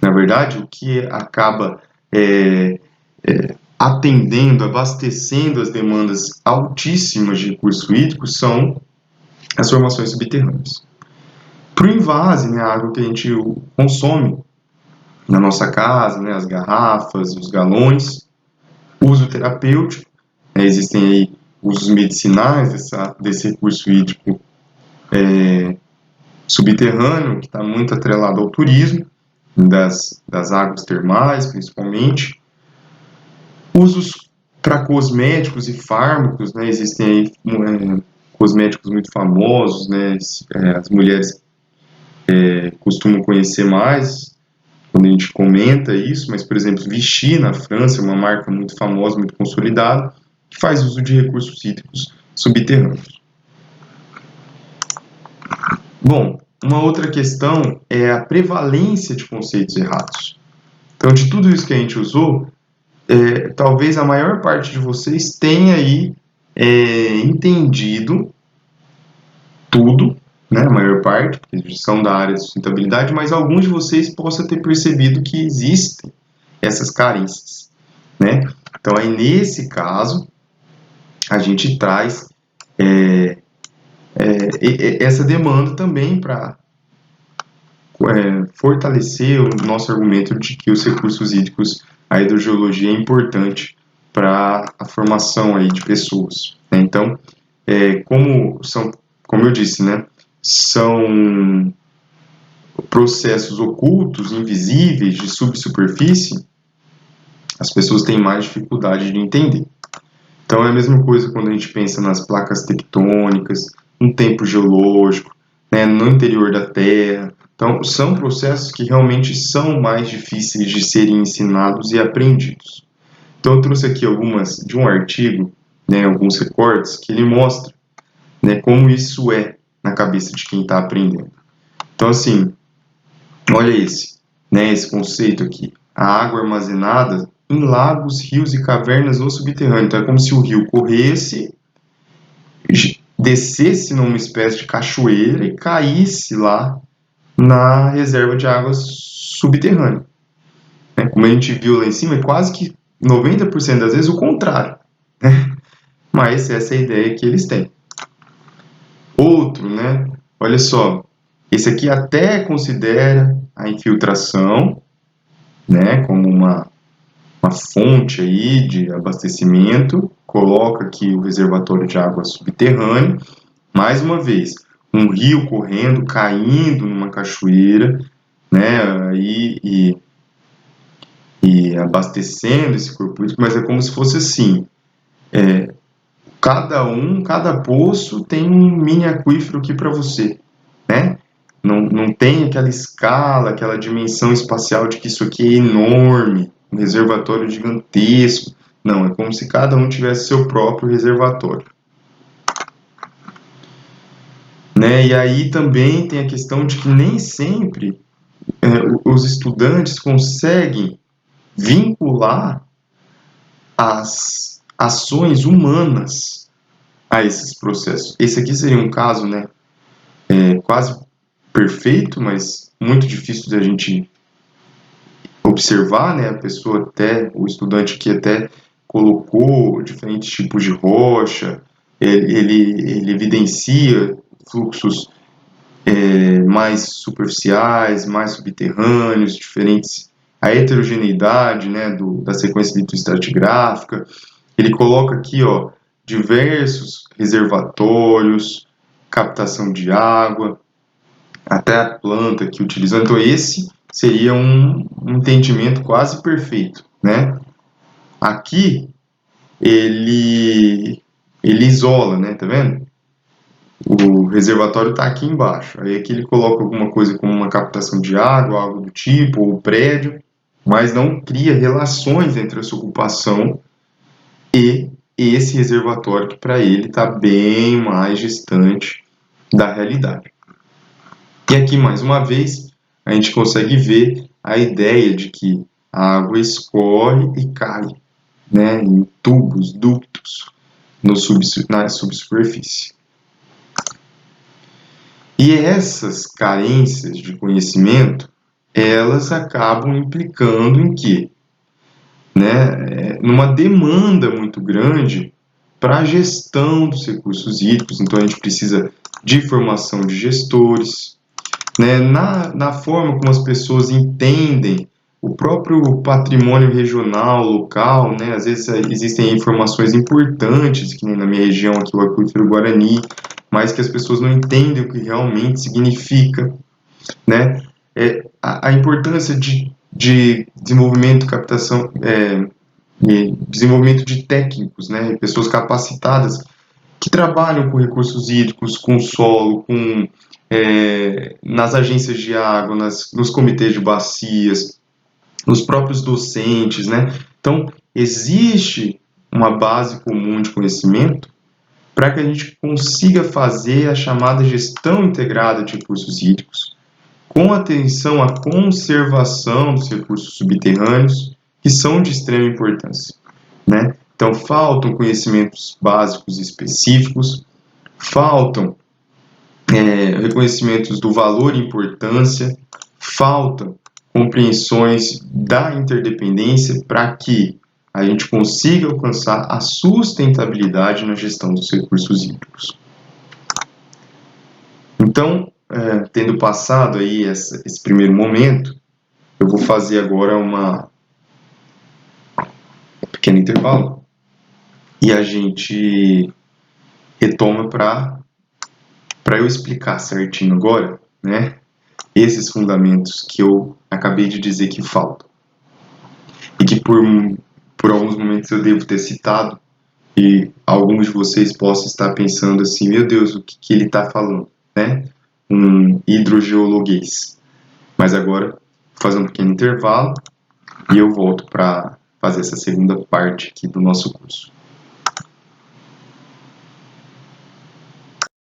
Na verdade, o que acaba atendendo, abastecendo as demandas altíssimas de recurso hídrico são as formações subterrâneas. Para o invase, né, a água que a gente consome na nossa casa, né, as garrafas, os galões, uso terapêutico, né, existem aí usos medicinais desse recurso hídrico subterrâneo, que está muito atrelado ao turismo, das águas termais, principalmente. Usos para cosméticos e fármacos, né? Existem aí cosméticos muito famosos, né? As mulheres costumam conhecer mais quando a gente comenta isso, mas, por exemplo, Vichy, na França, é uma marca muito famosa, muito consolidada, que faz uso de recursos hídricos subterrâneos. Bom, uma outra questão é a prevalência de conceitos errados. Então, de tudo isso que a gente usou, talvez a maior parte de vocês tenha aí entendido tudo, né, a maior parte, porque são da área de sustentabilidade, mas alguns de vocês possam ter percebido que existem essas carências, né? Então, aí nesse caso, a gente traz essa demanda também para fortalecer o nosso argumento de que os recursos hídricos, a hidrogeologia é importante para a formação aí de pessoas, né? Então, como eu disse, né, são processos ocultos, invisíveis, de subsuperfície, as pessoas têm mais dificuldade de entender. Então é a mesma coisa quando a gente pensa nas placas tectônicas, no tempo geológico, né, no interior da Terra. Então são processos que realmente são mais difíceis de serem ensinados e aprendidos. Então eu trouxe aqui de um artigo, né, alguns recortes, que ele mostra, né, como isso é na cabeça de quem está aprendendo. Então, assim, olha esse conceito aqui. A água armazenada em lagos, rios e cavernas no subterrâneo. Então, é como se o rio corresse, descesse numa espécie de cachoeira e caísse lá na reserva de águas subterrânea. Como a gente viu lá em cima, é quase que 90% das vezes o contrário. Mas essa é a ideia que eles têm. Outro, né? Olha só, esse aqui até considera a infiltração, né, como uma fonte aí de abastecimento, coloca aqui o reservatório de água subterrâneo, mais uma vez, um rio correndo, caindo numa cachoeira, né, e abastecendo esse corpo hídrico, mas é como se fosse assim, cada poço tem um mini aquífero aqui para você, né? Não tem aquela escala, aquela dimensão espacial de que isso aqui é enorme, um reservatório gigantesco. Não, é como se cada um tivesse seu próprio reservatório. Né? E aí também tem a questão de que nem sempre os estudantes conseguem vincular as ações humanas a esses processos. Esse aqui seria um caso, né, quase perfeito, mas muito difícil de a gente observar, né? A pessoa o estudante que até colocou diferentes tipos de rocha, ele evidencia fluxos mais superficiais, mais subterrâneos, diferentes, a heterogeneidade, né, da sequência litoestratigráfica. Ele coloca aqui, ó, diversos reservatórios, captação de água, até a planta que utilizando. Então esse seria um entendimento quase perfeito, né? Aqui ele isola, né? Tá vendo? O reservatório está aqui embaixo. Aí aqui ele coloca alguma coisa como uma captação de água, algo do tipo, ou prédio, mas não cria relações entre essa ocupação e esse reservatório que para ele está bem mais distante da realidade. E aqui, mais uma vez, a gente consegue ver a ideia de que a água escorre e cai, né, em tubos, ductos, na subsuperfície. E essas carências de conhecimento, elas acabam implicando em quê? Né, numa demanda muito grande para a gestão dos recursos hídricos. Então, a gente precisa de formação de gestores, né, na forma como as pessoas entendem o próprio patrimônio regional, local, né, às vezes existem informações importantes, que nem na minha região aqui, o aquífero Guarani, mas que as pessoas não entendem o que realmente significa, né? A importância de desenvolvimento, captação, e desenvolvimento de técnicos, né? Pessoas capacitadas que trabalham com recursos hídricos, com solo, nas agências de água, nos comitês de bacias, nos próprios docentes, né? Então, existe uma base comum de conhecimento para que a gente consiga fazer a chamada gestão integrada de recursos hídricos, com atenção à conservação dos recursos subterrâneos, que são de extrema importância, né? Então, faltam conhecimentos básicos específicos, faltam reconhecimentos do valor e importância, faltam compreensões da interdependência para que a gente consiga alcançar a sustentabilidade na gestão dos recursos hídricos. Então, tendo passado aí esse primeiro momento, eu vou fazer agora um pequeno intervalo e a gente retoma para eu explicar certinho agora, né, esses fundamentos que eu acabei de dizer que faltam e que por alguns momentos eu devo ter citado e alguns de vocês possam estar pensando assim, meu Deus, o que ele está falando, né? Um hidrogeologuês. Mas agora, vou fazer um pequeno intervalo e eu volto para fazer essa segunda parte aqui do nosso curso.